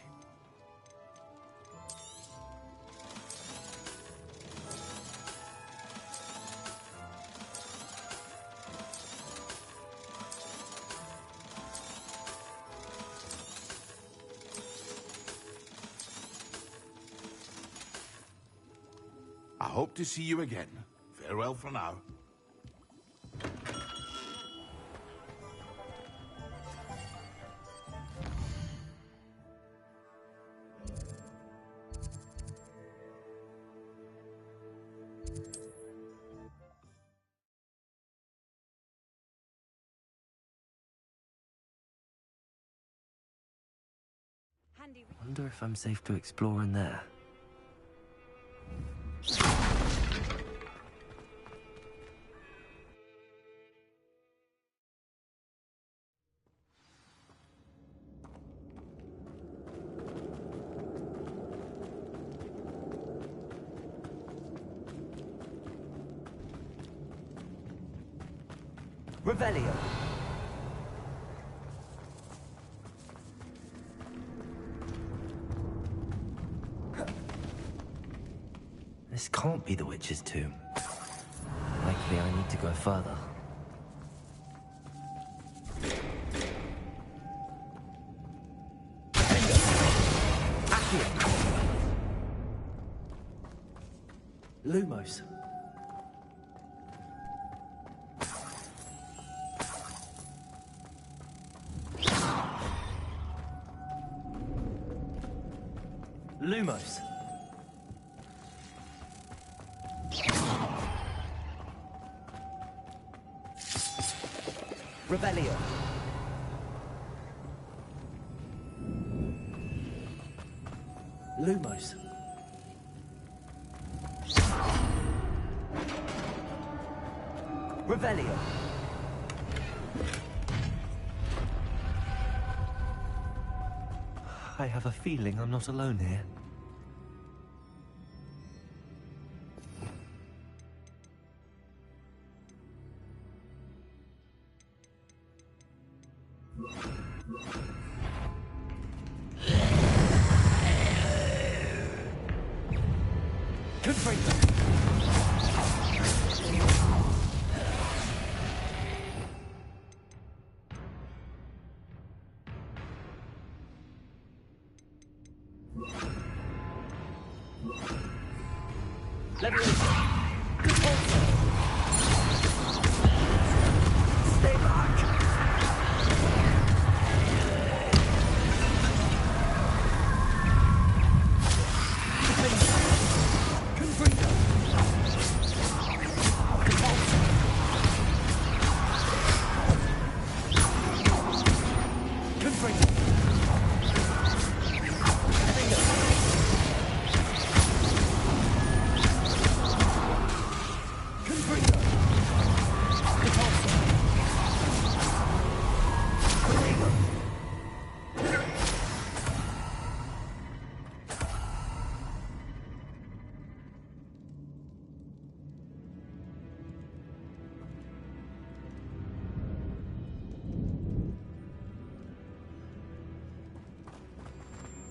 I hope to see you again. Farewell for now. Wonder if I'm safe to explore in there. Revelio. This can't be the witch's tomb. Likely I need to go further. Lumos. Lumos. Revelio. Lumos. Revelio. I have a feeling I'm not alone here.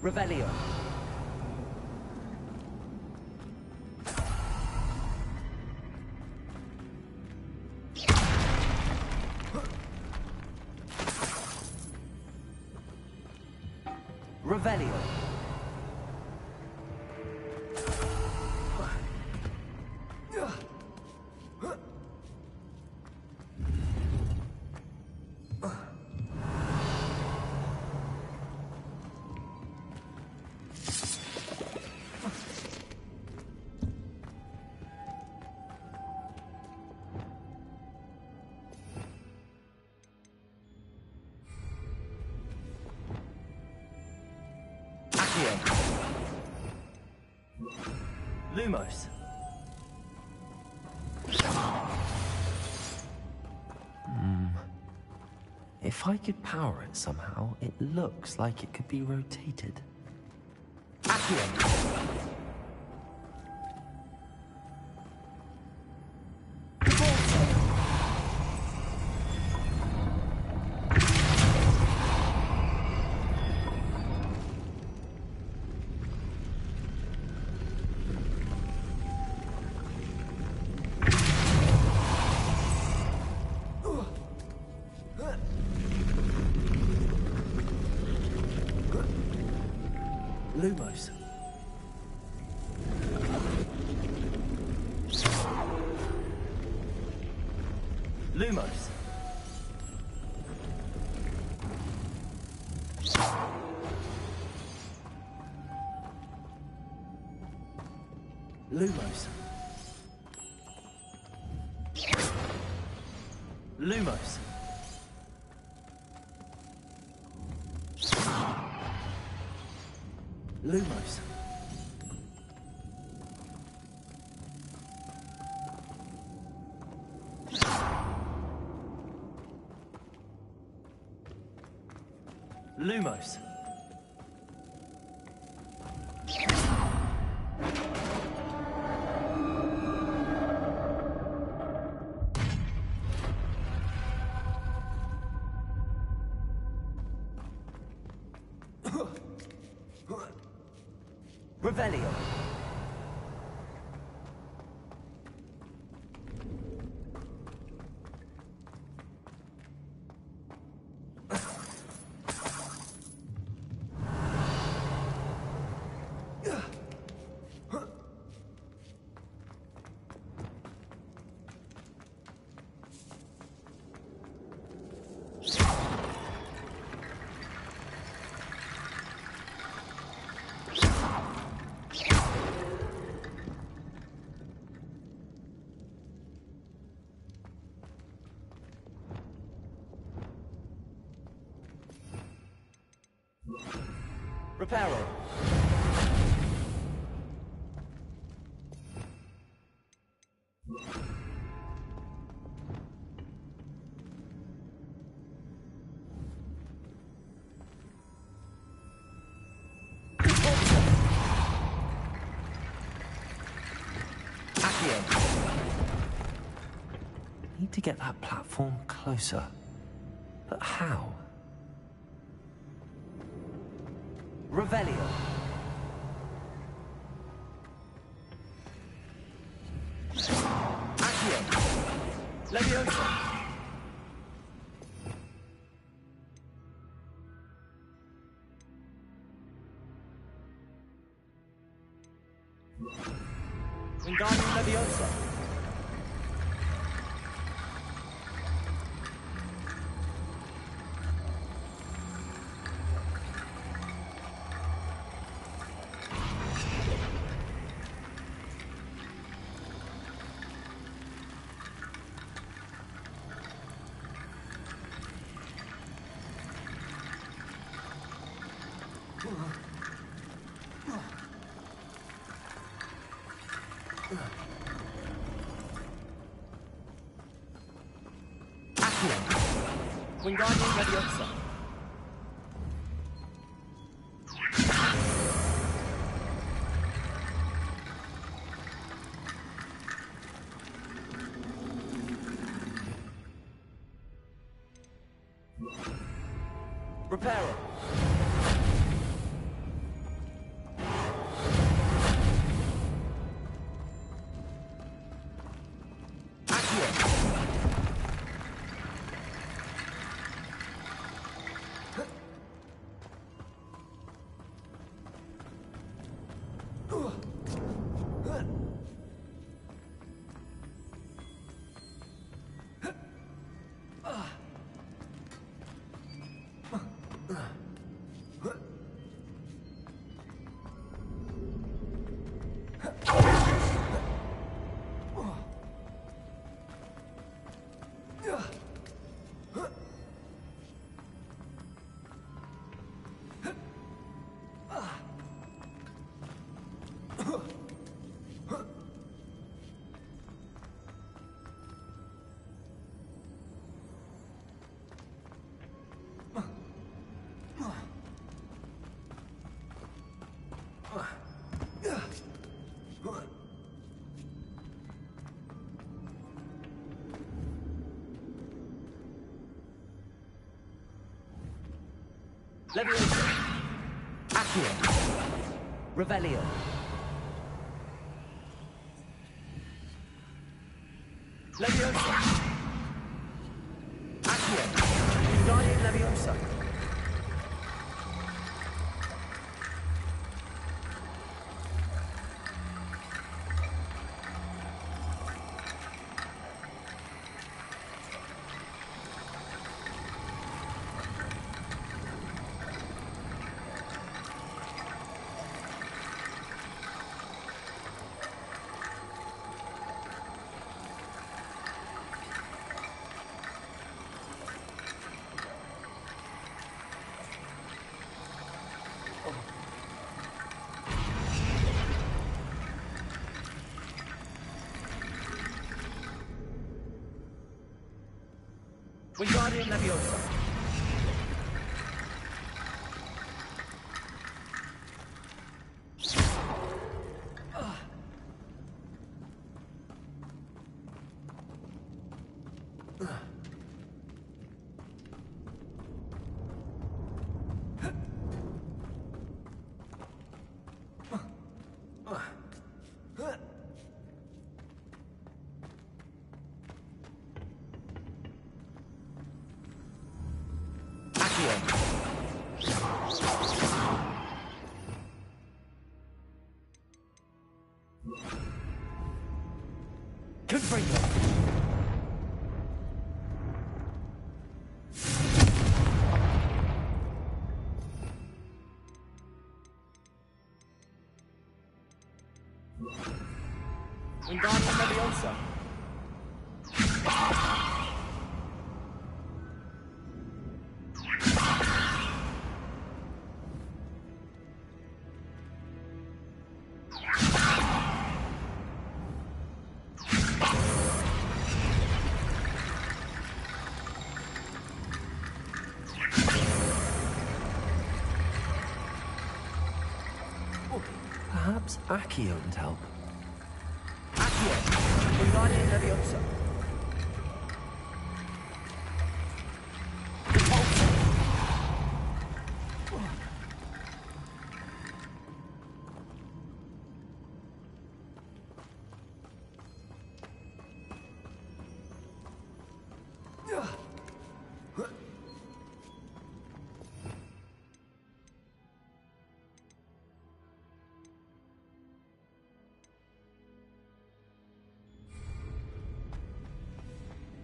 Revelio. Revelio. Lumos. If I could power it somehow, it looks like it could be rotated. Accio. Lumos. Lumos. Lumos. Lumos. Lumos. Lumos. Revelio. Reparo. Need to get that platform closer. But how? Revelio. Accio. Leviosa. Wingardium Leviosa. Wingardium Leviosa. Reparo. Leviosa. Accio. Revelio. Leviosa. Accio. Guardian Leviosa. Wingardium Leviosa. Wingardium Leviosa. Perhaps Accio would help. Accio! Wingardium Leviosa.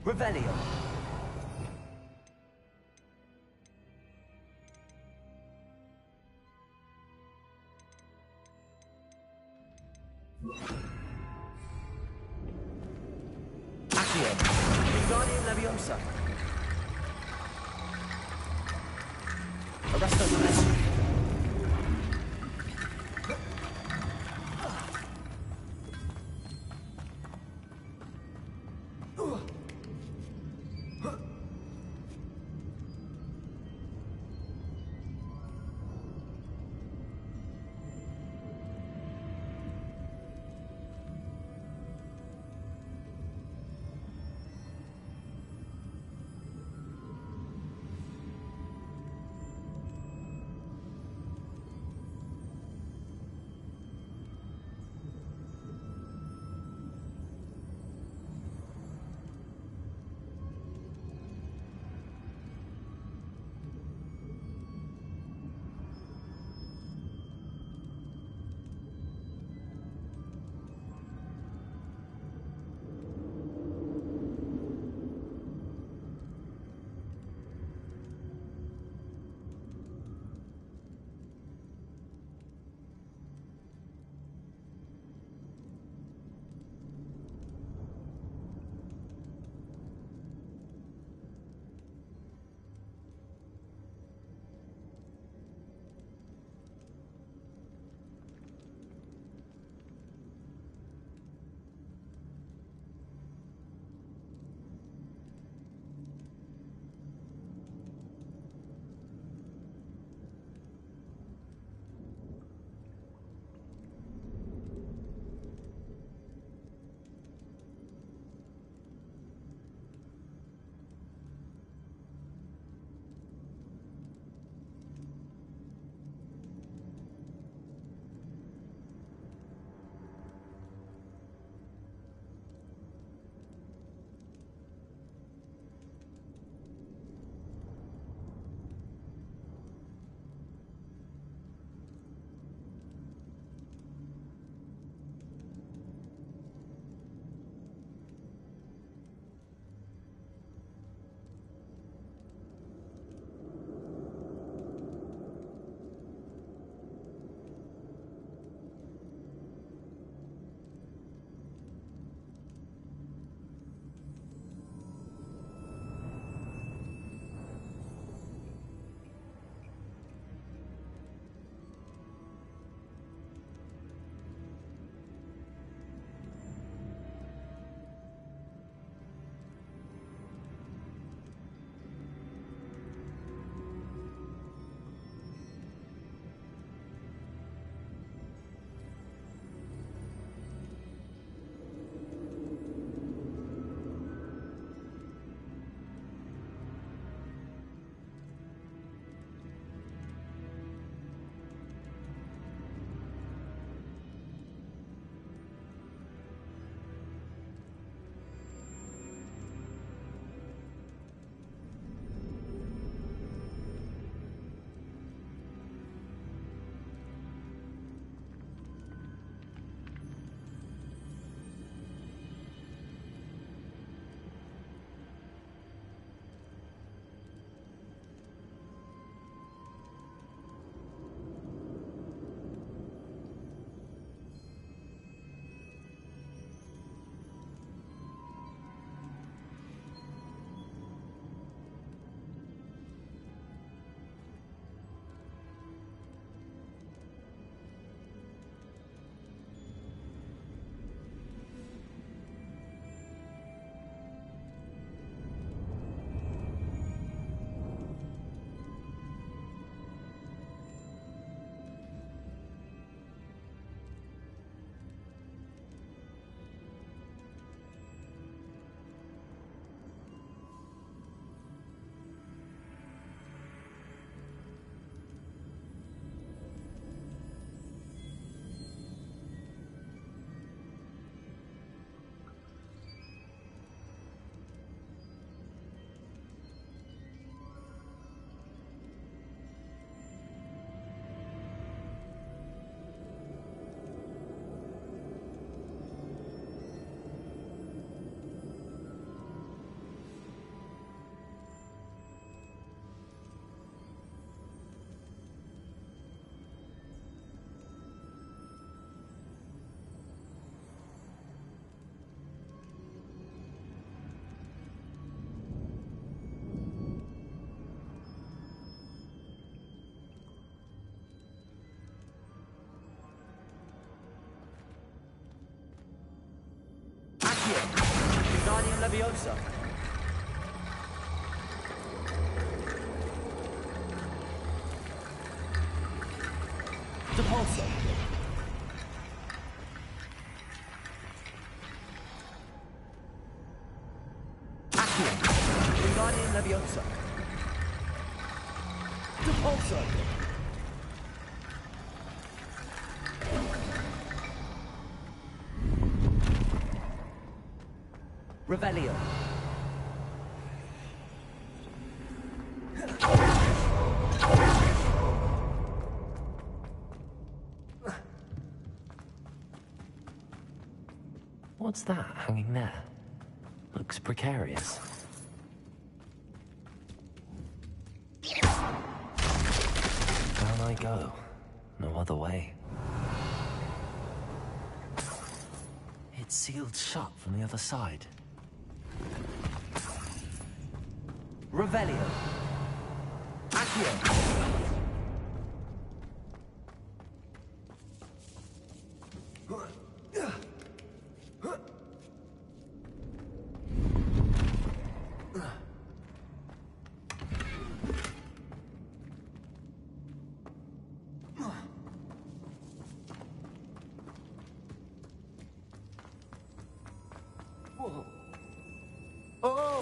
Revelio. Accio. Wingardium Leviosa. Arresto Celeste. Leviosa. Depulso. Accio. Wingardium Leviosa. Depulso. Revelio. What's that hanging there? Looks precarious. Down I go. No other way. It's sealed shut from the other side. Revelio. Accio. Oh!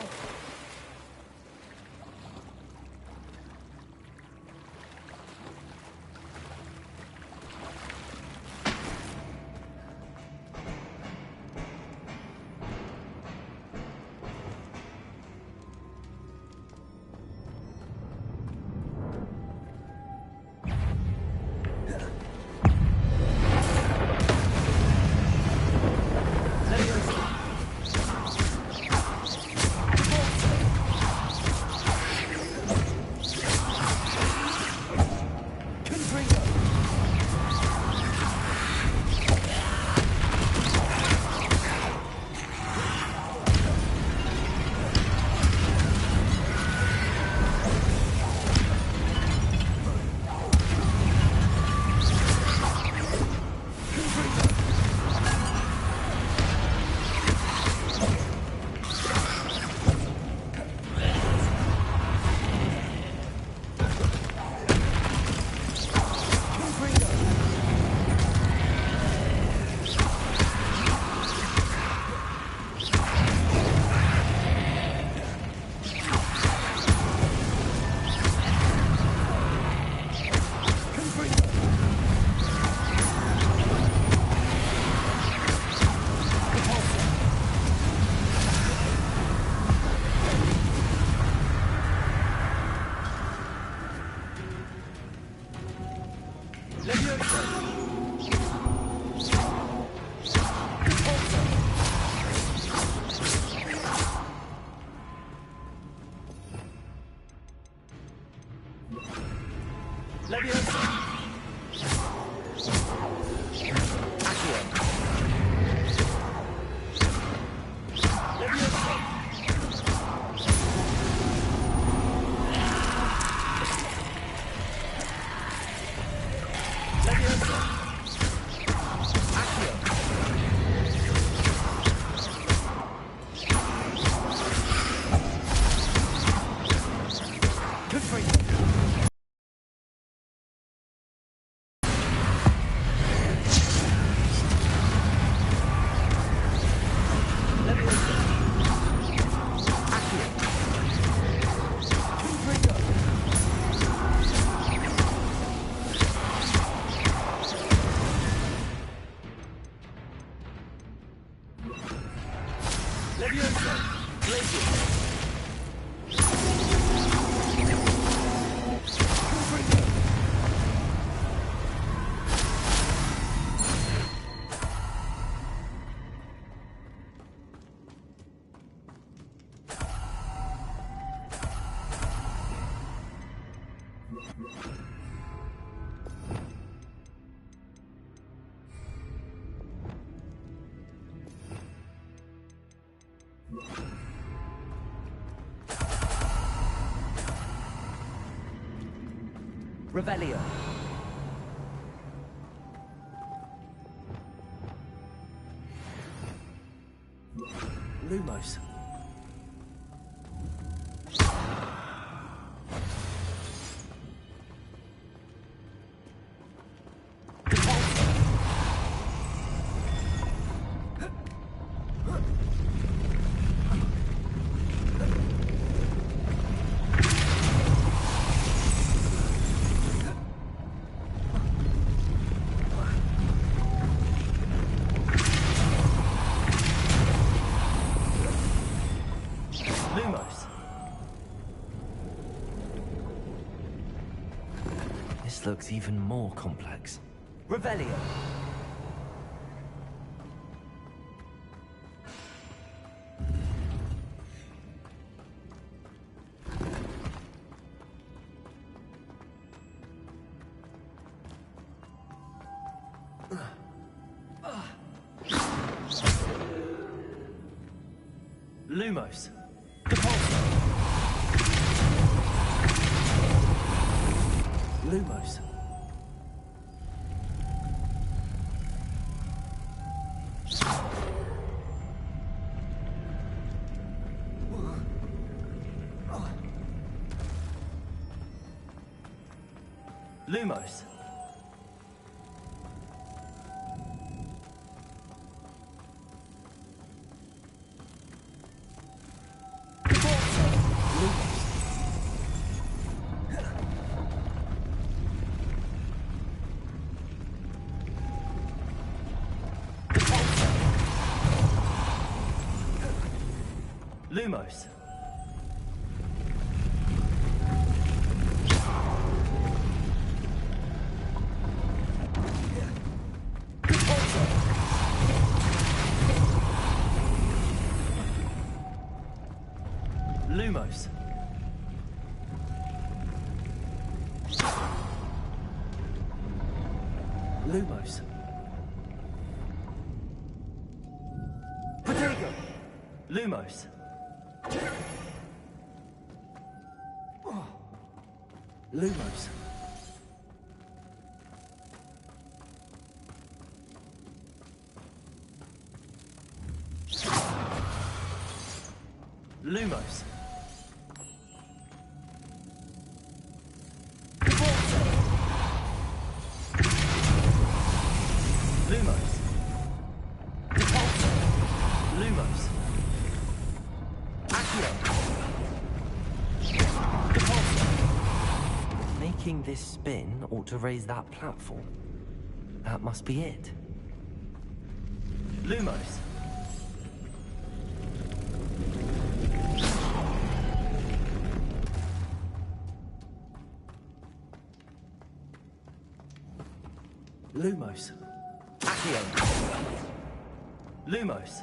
Revelio. Lumos. Lumos. This looks even more complex. Revelio. Lumos. Lumos. Lumos. Lumos. Lumos. Lumos. Potato. Lumos. Lumos. Lumos. Lumos. Lumos. Accio. Making this spin ought to raise that platform. That must be it. Lumos. Lumos. Accio. Lumos.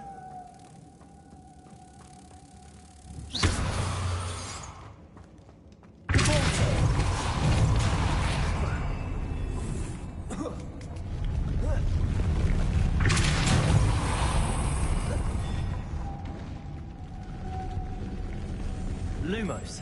Lumos.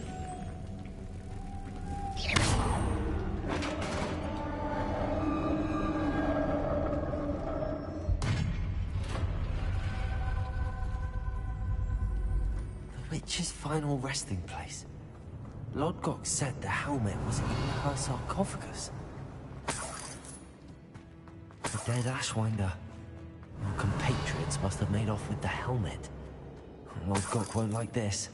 The witch's final resting place. Lodgok said the helmet was in her sarcophagus. The dead Ashwinder. Our compatriots must have made off with the helmet. Lodgok won't like this.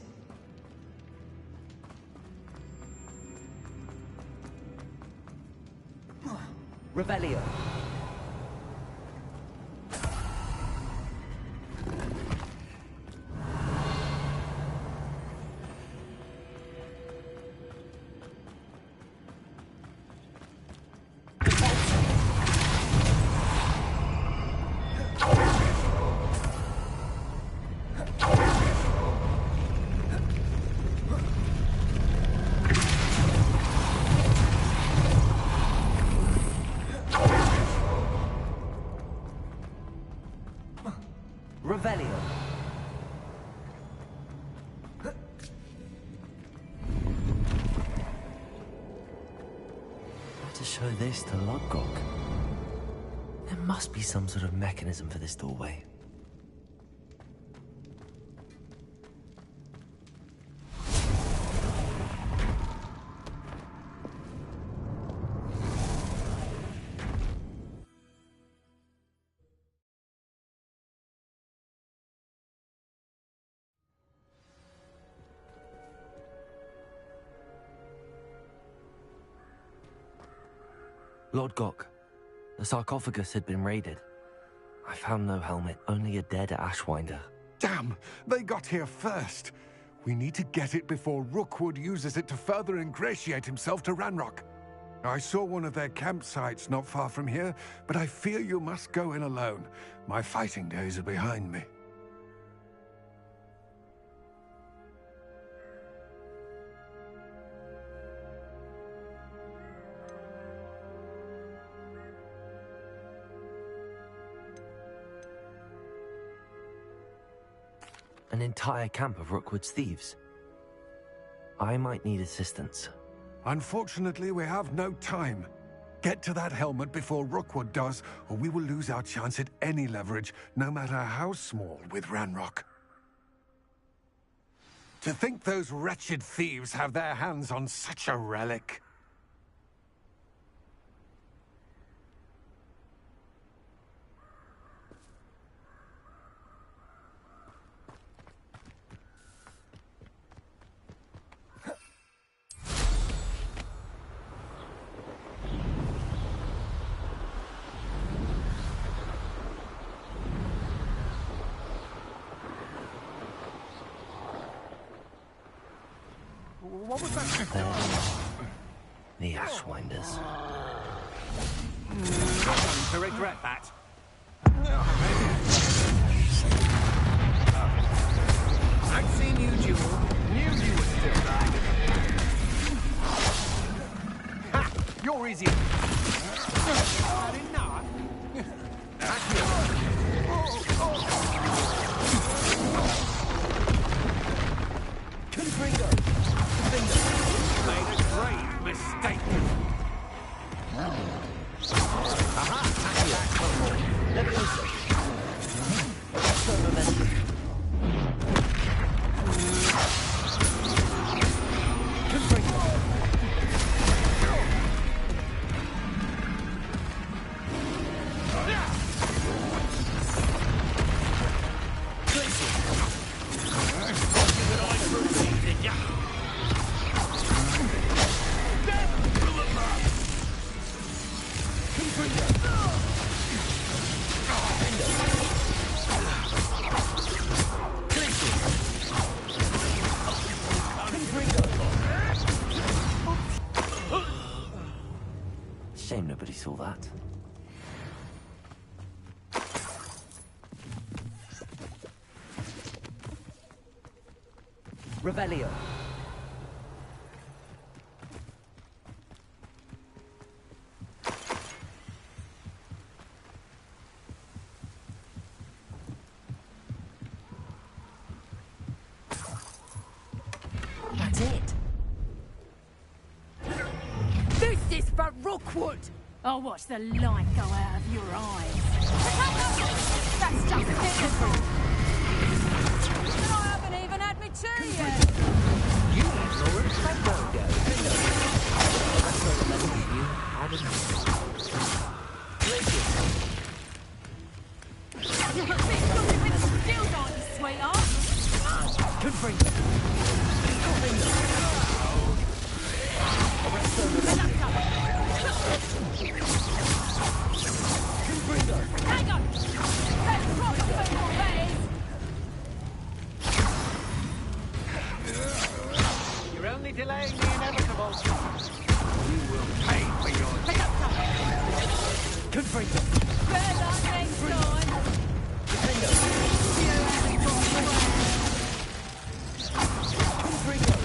Revelio. Revelio. How to show this to Lodgok? There must be some sort of mechanism for this doorway. Lodgok, the sarcophagus had been raided. I found no helmet, only a dead Ashwinder. Damn! They got here first. We need to get it before Rookwood uses it to further ingratiate himself to Ranrock. I saw one of their campsites not far from here, but I fear you must go in alone. My fighting days are behind me. An entire camp of Rookwood's thieves. I might need assistance. Unfortunately, we have no time. Get to that helmet before Rookwood does, or we will lose our chance at any leverage, no matter how small, with Ranrock. To think those wretched thieves have their hands on such a relic. What was that? The Ashwinders. To regret that. I've seen you, Jewel. Knew you would do that. Ha! You're easy. Not enough. Confringo. Made a grave mistake. Aha! Leviosa. Shame nobody saw that. Revelio. That's it. This is for Rookwood! I'll watch the light go out of your eyes. That's just pitiful. I haven't even had my tea yet. You ignorant Fandango. That's where the level you had it. You're a bit stupid with the skills, aren't you, sweetheart? Confringo. Hang on! Let's drop the football, that is! You're only delaying the inevitable. You will pay for your... Confringo. Better luck next time! Confringo.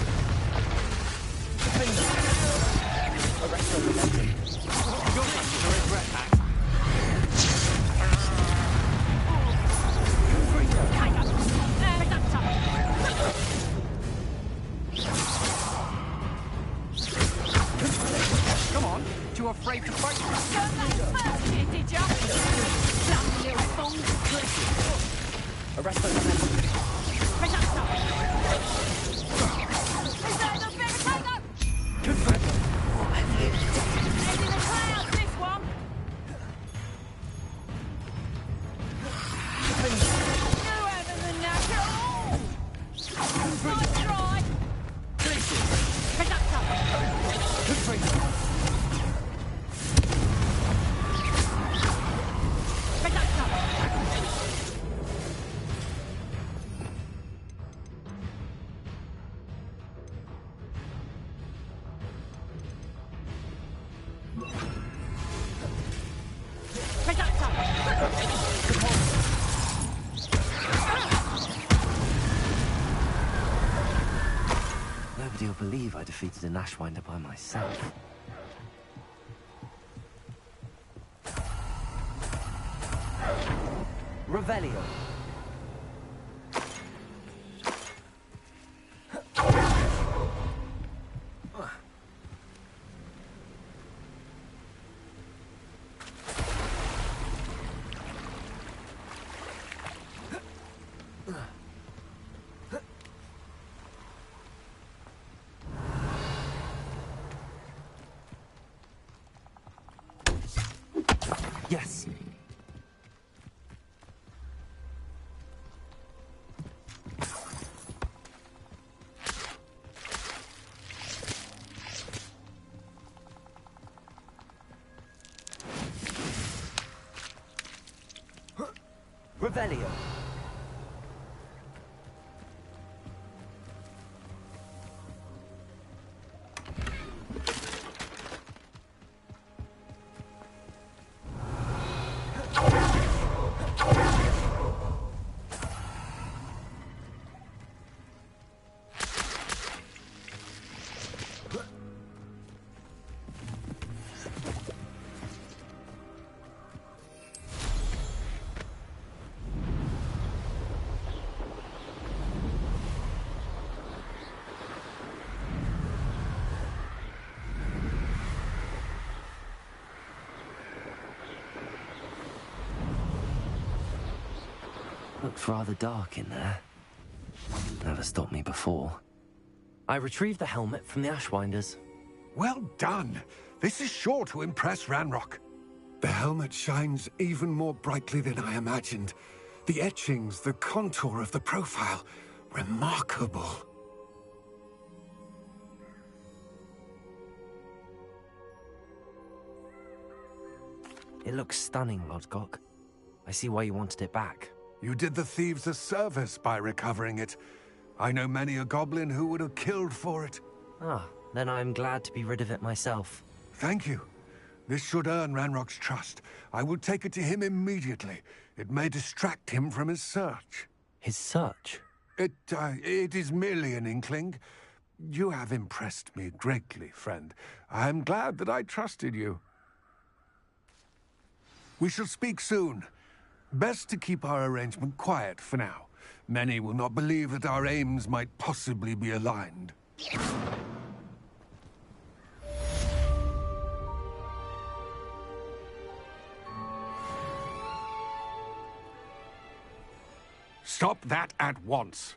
Arrest the legend. You're not to regret that. Come on, too afraid to fight? Learned that first year, did ya? Dumb little fool. Nobody will believe I defeated an Ashwinder by myself. Revelio. Yes. Revelio. Looks rather dark in there. Never stopped me before. I retrieved the helmet from the Ashwinders. Well done. This is sure to impress Ranrock. The helmet shines even more brightly than I imagined. The etchings, the contour of the profile. Remarkable. It looks stunning, Lodgok. I see why you wanted it back. You did the thieves a service by recovering it. I know many a goblin who would have killed for it. Ah, then I'm glad to be rid of it myself. Thank you. This should earn Ranrock's trust. I will take it to him immediately. It may distract him from his search. His search? It is merely an inkling. You have impressed me greatly, friend. I am glad that I trusted you. We shall speak soon. Best to keep our arrangement quiet for now. Many will not believe that our aims might possibly be aligned. Stop that at once.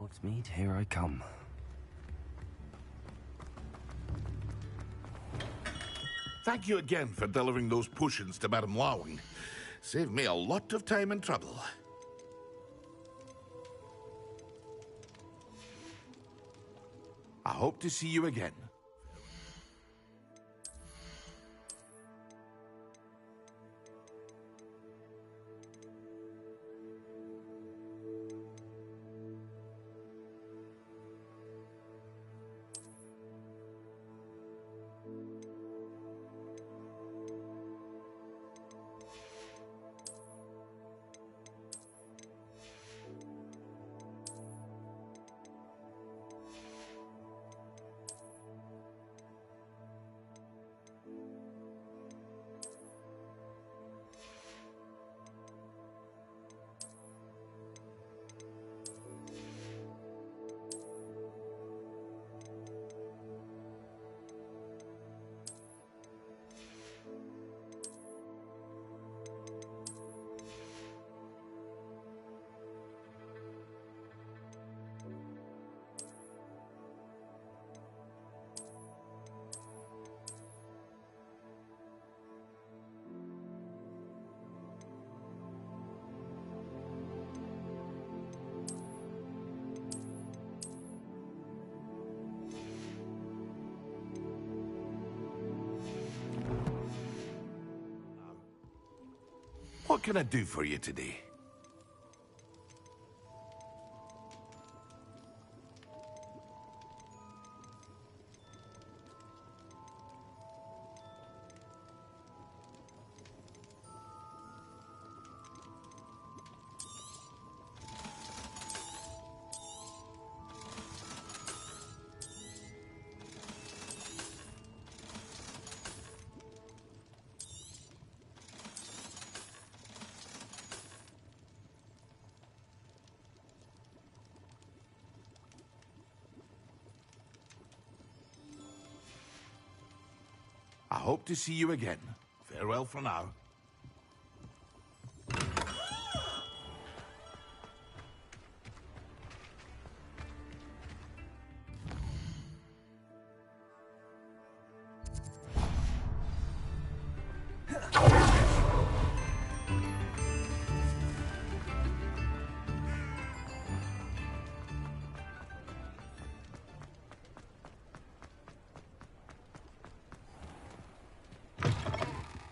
Hogsmeade, here I come. Thank you again for delivering those potions to Madame Lawing. Saved me a lot of time and trouble. I hope to see you again. What can I do for you today? I hope to see you again. Farewell for now.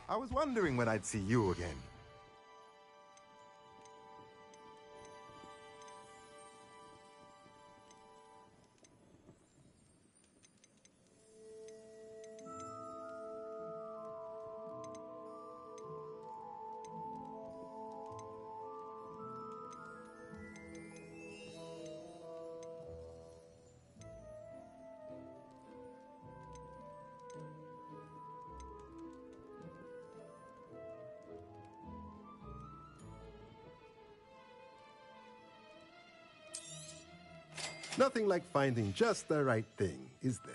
I was wondering when I'd see you again. Nothing like finding just the right thing, is there?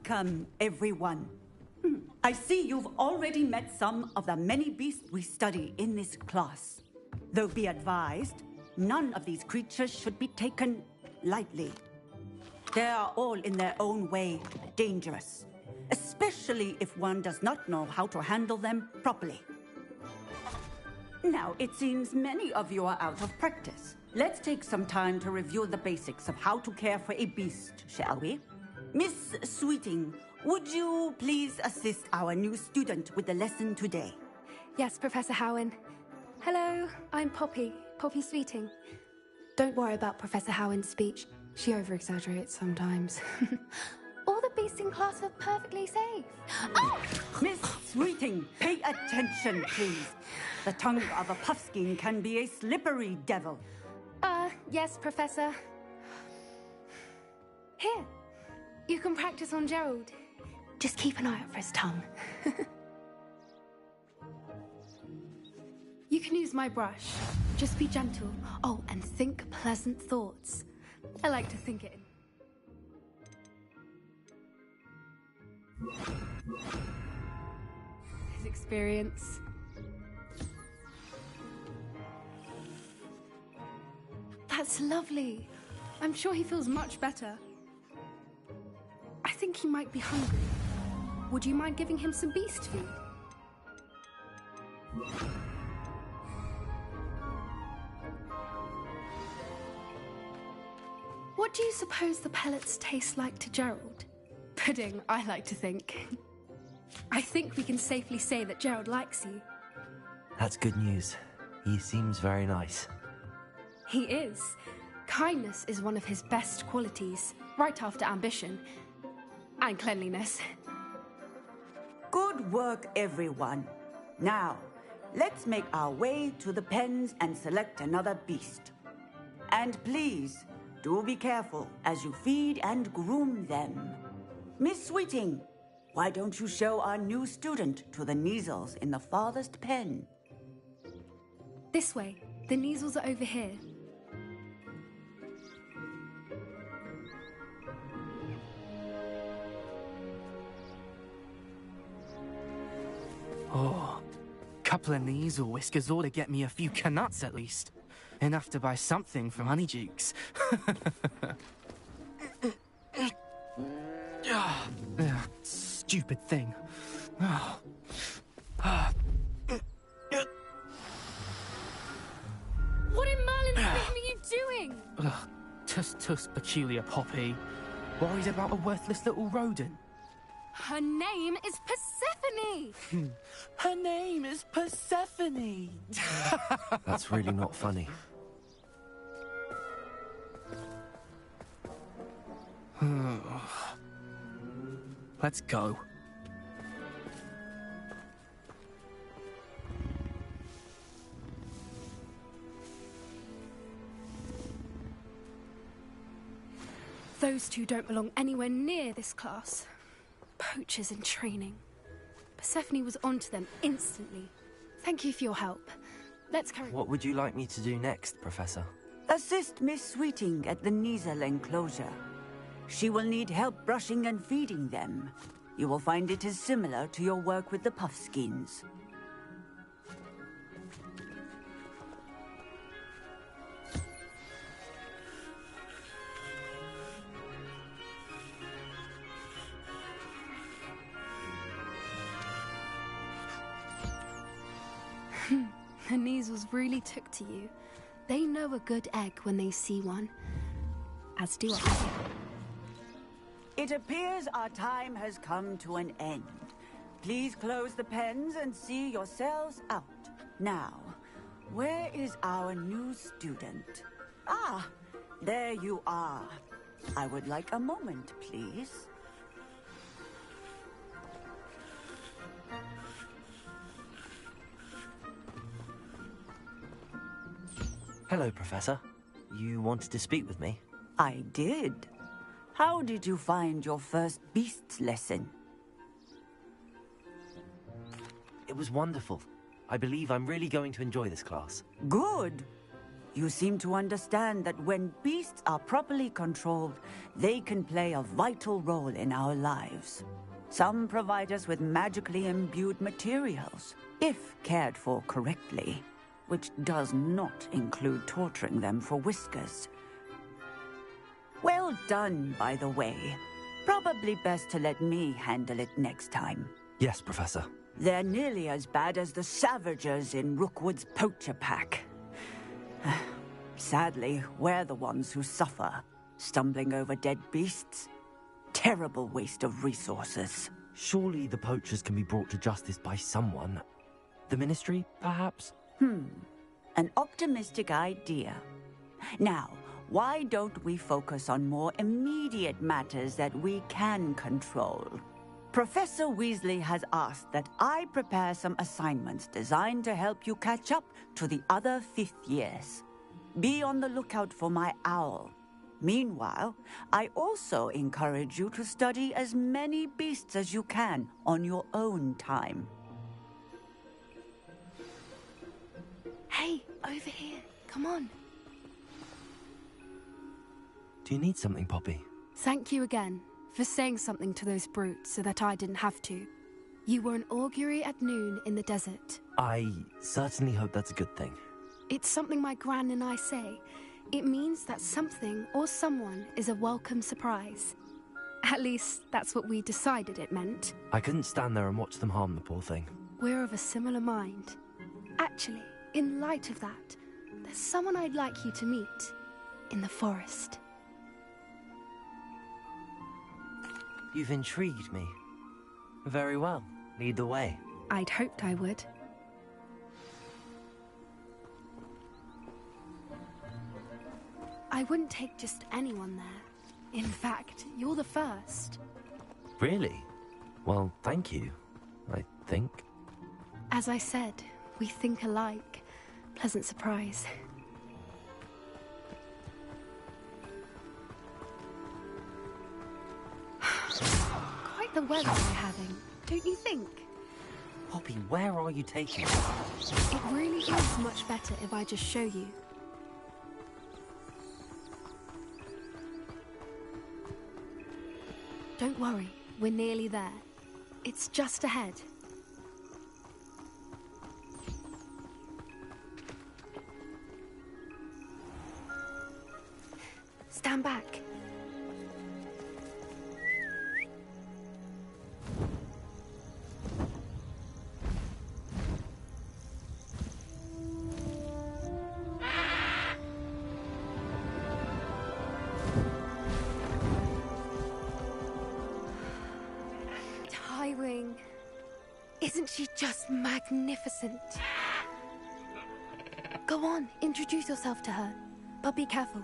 Welcome, everyone. I see you've already met some of the many beasts we study in this class. Though be advised, none of these creatures should be taken lightly. They are all in their own way dangerous, especially if one does not know how to handle them properly. Now, it seems many of you are out of practice. Let's take some time to review the basics of how to care for a beast, shall we? Miss Sweeting, would you please assist our new student with the lesson today? Yes, Professor Howen. Hello, I'm Poppy Sweeting. Don't worry about Professor Howen's speech. She over-exaggerates sometimes. All the beasts in class are perfectly safe. Oh! Miss Sweeting, pay attention, please. The tongue of a puffskein can be a slippery devil. Yes, Professor. Here, you can practice on Gerald. Just keep an eye out for his tongue. You can use my brush. Just be gentle. Oh, and think pleasant thoughts. I like to think it in. His experience. That's lovely. I'm sure he feels much better. I think he might be hungry. Would you mind giving him some beast food? What do you suppose the pellets taste like to Gerald? Pudding, I like to think. I think we can safely say that Gerald likes you. That's good news. He seems very nice. He is. Kindness is one of his best qualities, right after ambition. And cleanliness. Good work, everyone. Now, let's make our way to the pens and select another beast. And please, do be careful as you feed and groom them. Miss Sweeting, why don't you show our new student to the Kneazles in the farthest pen? This way. The Kneazles are over here. Oh, couple of Kneazle whiskers ought to get me a few canuts at least. Enough to buy something from Honeydukes. Stupid thing. What in Merlin's name are you doing? Tuss, peculiar Poppy. Worried about a worthless little rodent. Her name is Persephone! Her name is Persephone! That's really not funny. Let's go. Those two don't belong anywhere near this class. Poachers in training. Persephone was onto them instantly. Thank you for your help. Let's carry on. What would you like me to do next, Professor? Assist Miss Sweeting at the Kneazle enclosure. She will need help brushing and feeding them. You will find it is similar to your work with the puffskeins. The Kneazles really took to you. They know a good egg when they see one. As do I. It appears our time has come to an end. Please close the pens and see yourselves out. Now, where is our new student? Ah, there you are. I would like a moment, please. Hello, Professor. You wanted to speak with me? I did. How did you find your first beasts lesson? It was wonderful. I believe I'm really going to enjoy this class. Good. You seem to understand that when beasts are properly controlled, they can play a vital role in our lives. Some provide us with magically imbued materials, if cared for correctly, which does not include torturing them for whiskers. Well done, by the way. Probably best to let me handle it next time. Yes, Professor. They're nearly as bad as the Savagers in Rookwood's poacher pack. Sadly, we're the ones who suffer, stumbling over dead beasts. Terrible waste of resources. Surely the poachers can be brought to justice by someone. The Ministry, perhaps? An optimistic idea. Now, why don't we focus on more immediate matters that we can control? Professor Weasley has asked that I prepare some assignments designed to help you catch up to the other 5th years. Be on the lookout for my owl. Meanwhile, I also encourage you to study as many beasts as you can on your own time. Hey, over here. Come on. Do you need something, Poppy? Thank you again for saying something to those brutes so that I didn't have to. You were an augury at noon in the desert. I certainly hope that's a good thing. It's something my gran and I say. It means that something or someone is a welcome surprise. At least, that's what we decided it meant. I couldn't stand there and watch them harm the poor thing. We're of a similar mind. Actually, in light of that, there's someone I'd like you to meet in the forest. You've intrigued me. Very well. Lead the way. I'd hoped I would. I wouldn't take just anyone there. In fact, you're the first. Really? Well, thank you, I think. As I said, we think alike. Pleasant surprise. Quite the weather we're having, don't you think? Poppy, where are you taking me? It really is much better if I just show you. Don't worry, we're nearly there. It's just ahead. Stand back. Highwing. Isn't she just magnificent? Go on, introduce yourself to her. But be careful.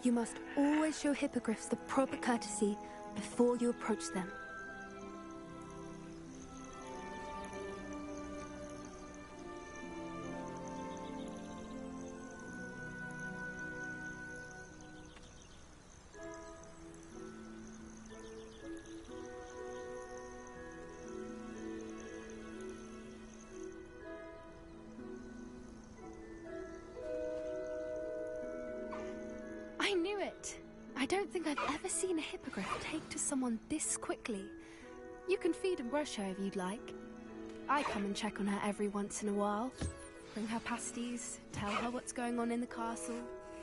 You must always show hippogriffs the proper courtesy before you approach them. I knew it! I don't think I've ever seen a hippogriff take to someone this quickly. You can feed and brush her if you'd like. I come and check on her every once in a while. Bring her pasties, tell her what's going on in the castle.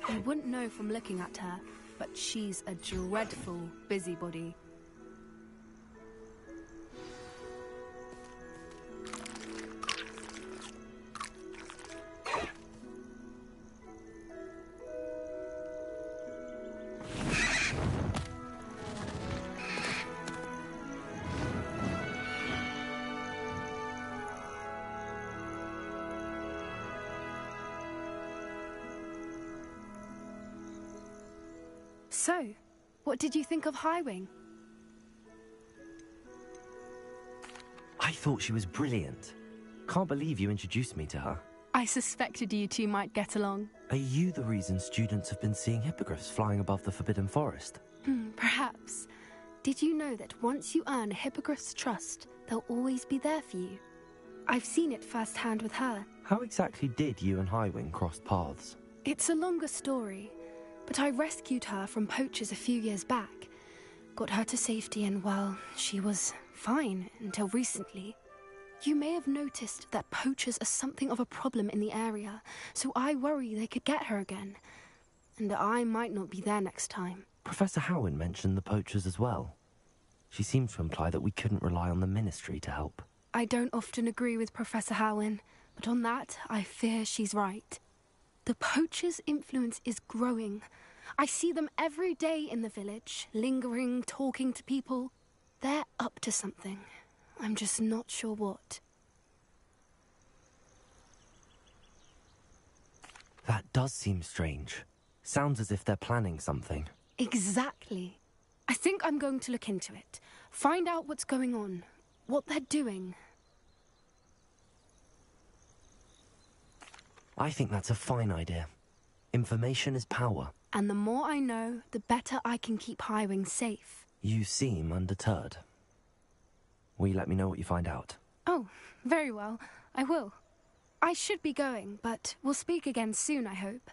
You wouldn't know from looking at her, but she's a dreadful busybody. So, what did you think of Highwing? I thought she was brilliant. Can't believe you introduced me to her. I suspected you two might get along. Are you the reason students have been seeing hippogriffs flying above the Forbidden Forest? Perhaps. Did you know that once you earn a hippogriff's trust, they'll always be there for you? I've seen it firsthand with her. How exactly did you and Highwing cross paths? It's a longer story, but I rescued her from poachers a few years back. Got her to safety and, well, she was fine until recently. You may have noticed that poachers are something of a problem in the area, so I worry they could get her again. And I might not be there next time. Professor Howen mentioned the poachers as well. She seemed to imply that we couldn't rely on the Ministry to help. I don't often agree with Professor Howen, but on that, I fear she's right. The poachers' influence is growing. I see them every day in the village, lingering, talking to people. They're up to something. I'm just not sure what. That does seem strange. Sounds as if they're planning something. Exactly. I think I'm going to look into it. Find out what's going on, what they're doing. I think that's a fine idea. Information is power. And the more I know, the better I can keep Highwing safe. You seem undeterred. Will you let me know what you find out? Oh, very well. I will. I should be going, but we'll speak again soon, I hope.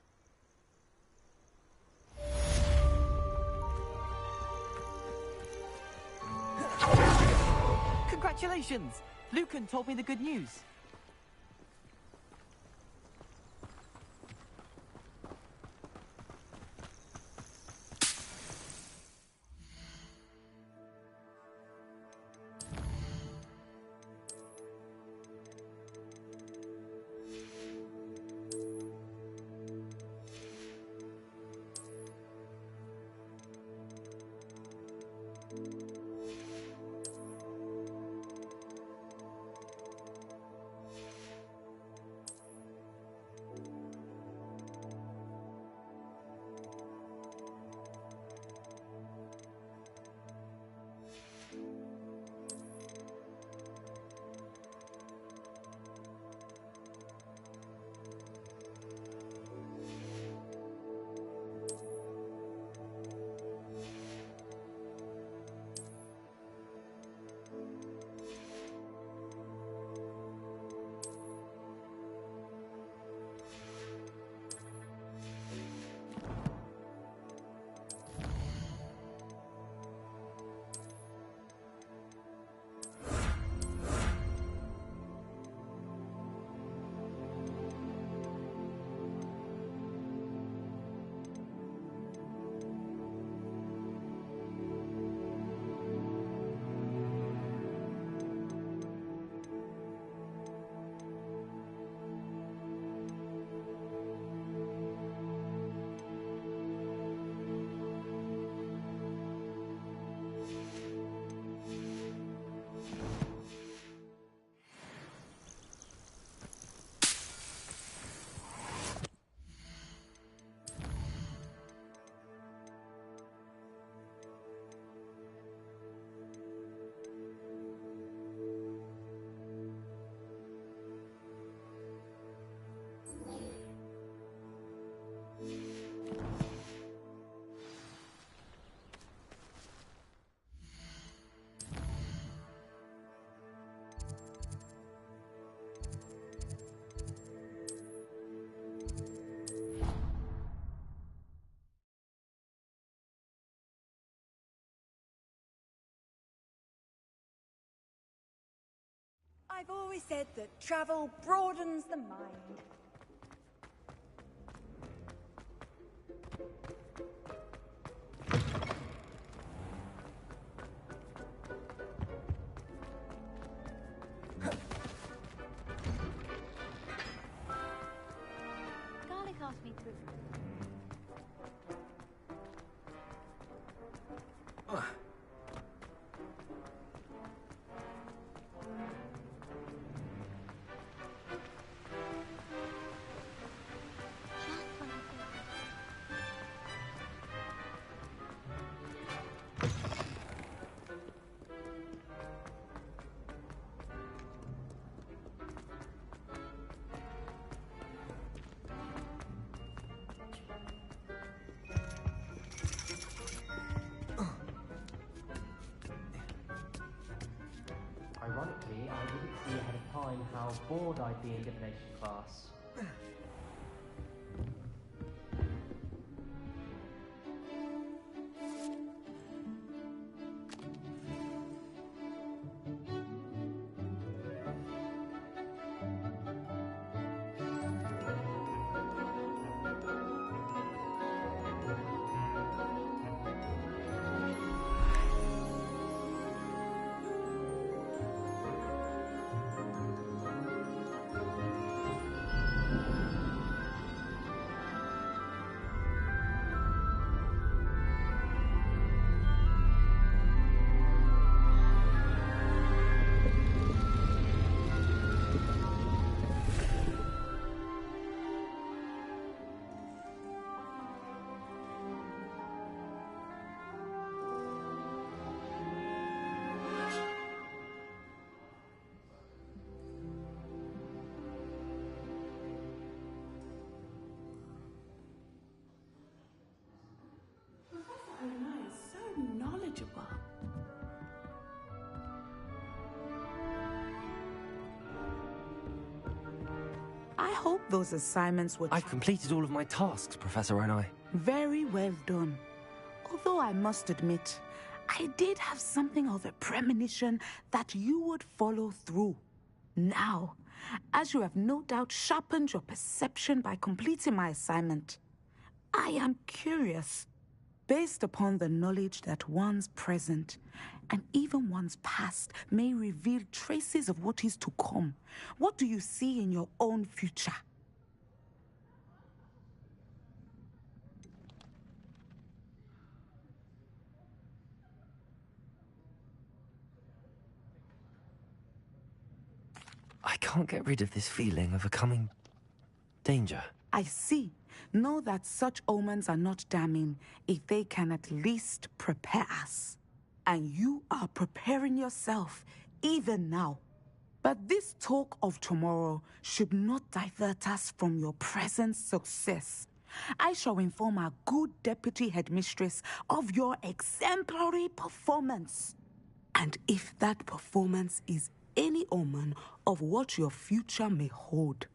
Congratulations! Lucan told me the good news. I've always said that travel broadens the mind. Garlic asked me to. Ironically, I didn't see ahead of time how bored I'd be in divination class. hope those assignments were... I've completed all of my tasks, Professor Onai. Very well done. Although I must admit, I did have something of a premonition that you would follow through. Now, as you have no doubt sharpened your perception by completing my assignment, I am curious, based upon the knowledge that one's present and even one's past may reveal traces of what is to come. What do you see in your own future? I can't get rid of this feeling of a coming danger. I see. Know that such omens are not damning if they can at least prepare us. And you are preparing yourself, even now. But this talk of tomorrow should not divert us from your present success. I shall inform our good deputy headmistress of your exemplary performance. And if that performance is any omen of what your future may hold,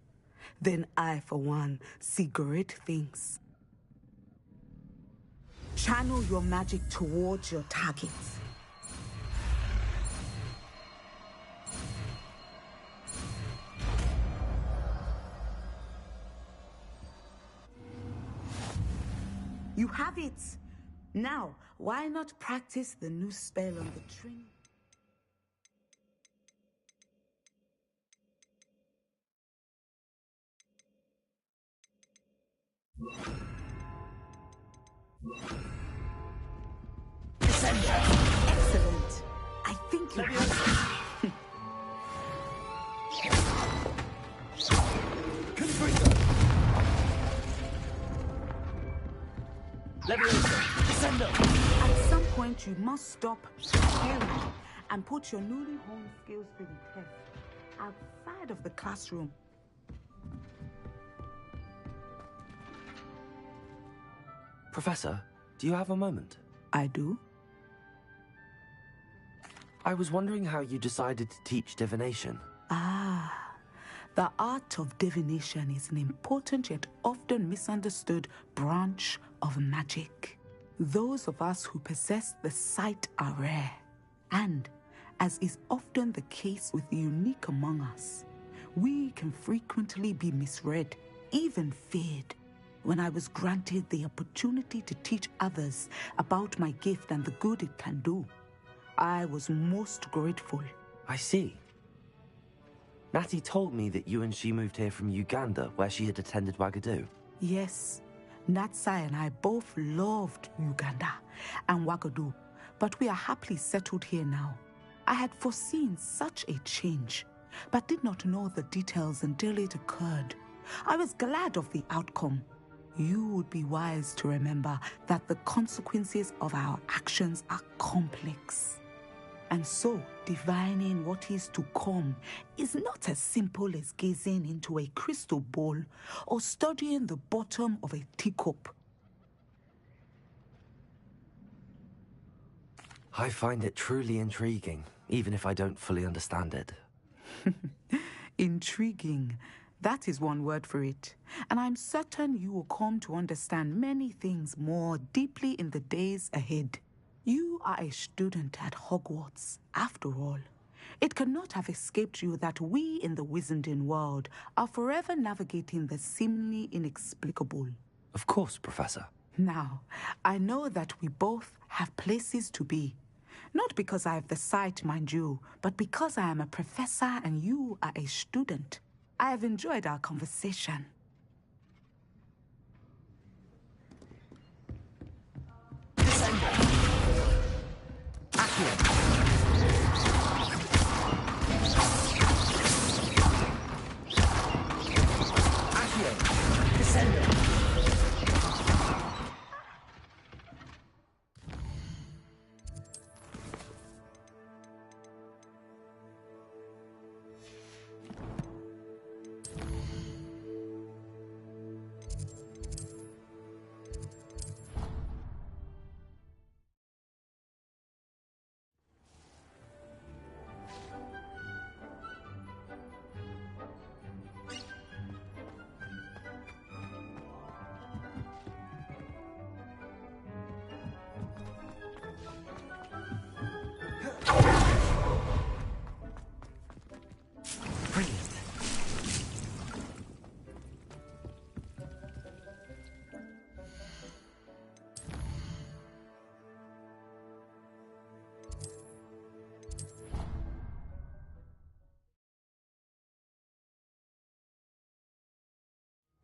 then I, for one, see great things. Channel your magic towards your targets. You have it. Now, why not practice the new spell on the train? Excellent. I think you have... At some point, you must stop preparing and put your newly honed skills to the test outside of the classroom. Professor, do you have a moment? I do. I was wondering how you decided to teach divination. Ah, the art of divination is an important yet often misunderstood branch of magic. Those of us who possess the sight are rare, and, as is often the case with the unique among us, we can frequently be misread, even feared. When I was granted the opportunity to teach others about my gift and the good it can do, I was most grateful. I see. Natty told me that you and she moved here from Uganda, where she had attended Wagadu. Yes, Natsai and I both loved Uganda and Wagadu, but we are happily settled here now. I had foreseen such a change, but did not know the details until it occurred. I was glad of the outcome. You would be wise to remember that the consequences of our actions are complex. And so, divining what is to come is not as simple as gazing into a crystal ball or studying the bottom of a teacup. I find it truly intriguing, even if I don't fully understand it. Intriguing. That is one word for it. And I'm certain you will come to understand many things more deeply in the days ahead. You are a student at Hogwarts, after all. It cannot have escaped you that we in the Wizarding world are forever navigating the seemingly inexplicable. Of course, Professor. Now, I know that we both have places to be. Not because I have the sight, mind you, but because I am a professor and you are a student. I have enjoyed our conversation.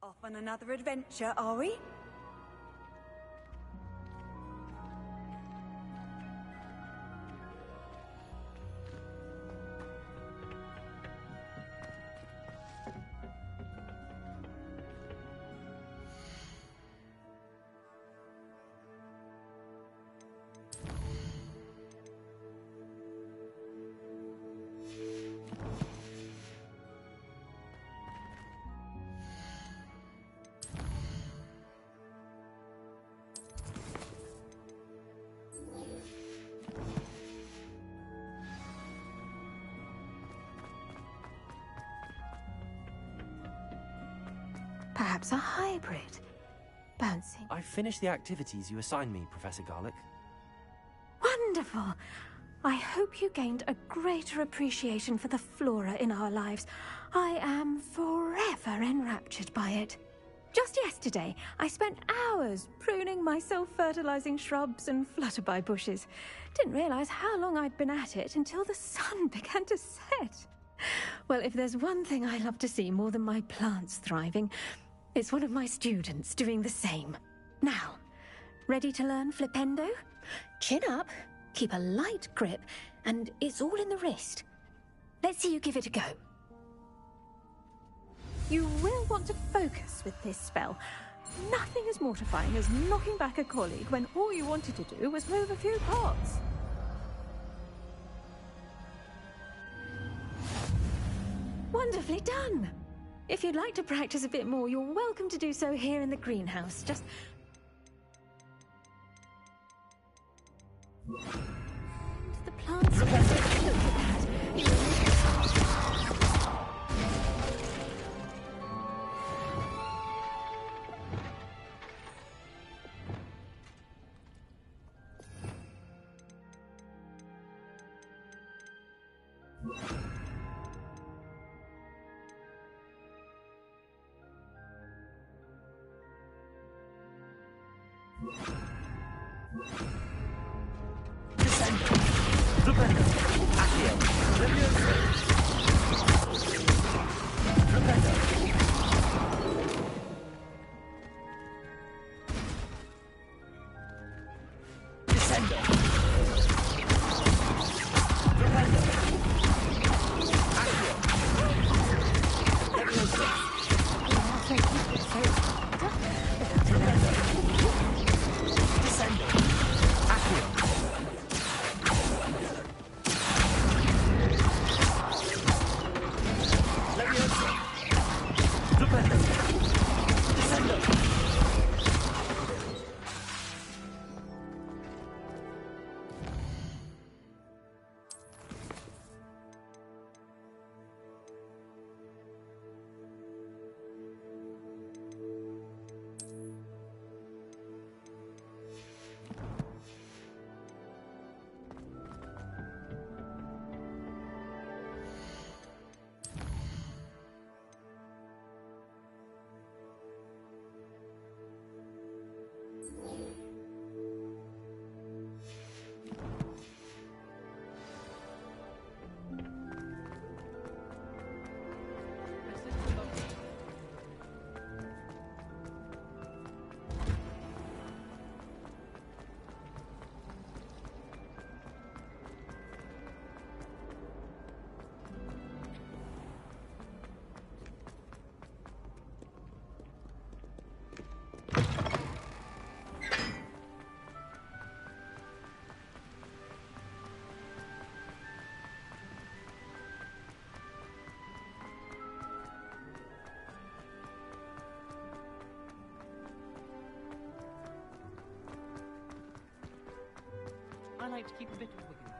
Off on another adventure, are we? Perhaps a hybrid. Bouncing. I finished the activities you assigned me, Professor Garlick. Wonderful! I hope you gained a greater appreciation for the flora in our lives. I am forever enraptured by it. Just yesterday, I spent hours pruning my self-fertilizing shrubs and flutterby bushes. Didn't realize how long I'd been at it until the sun began to set. Well, if there's one thing I love to see more than my plants thriving, it's one of my students doing the same. Now, ready to learn Flipendo? Chin up, keep a light grip, and it's all in the wrist. Let's see you give it a go. You will want to focus with this spell. Nothing as mortifying as knocking back a colleague when all you wanted to do was move a few pots. Wonderfully done! If you'd like to practice a bit more, you're welcome to do so here in the greenhouse. Just... The plants... Look at that! I like to keep a bit of wiggle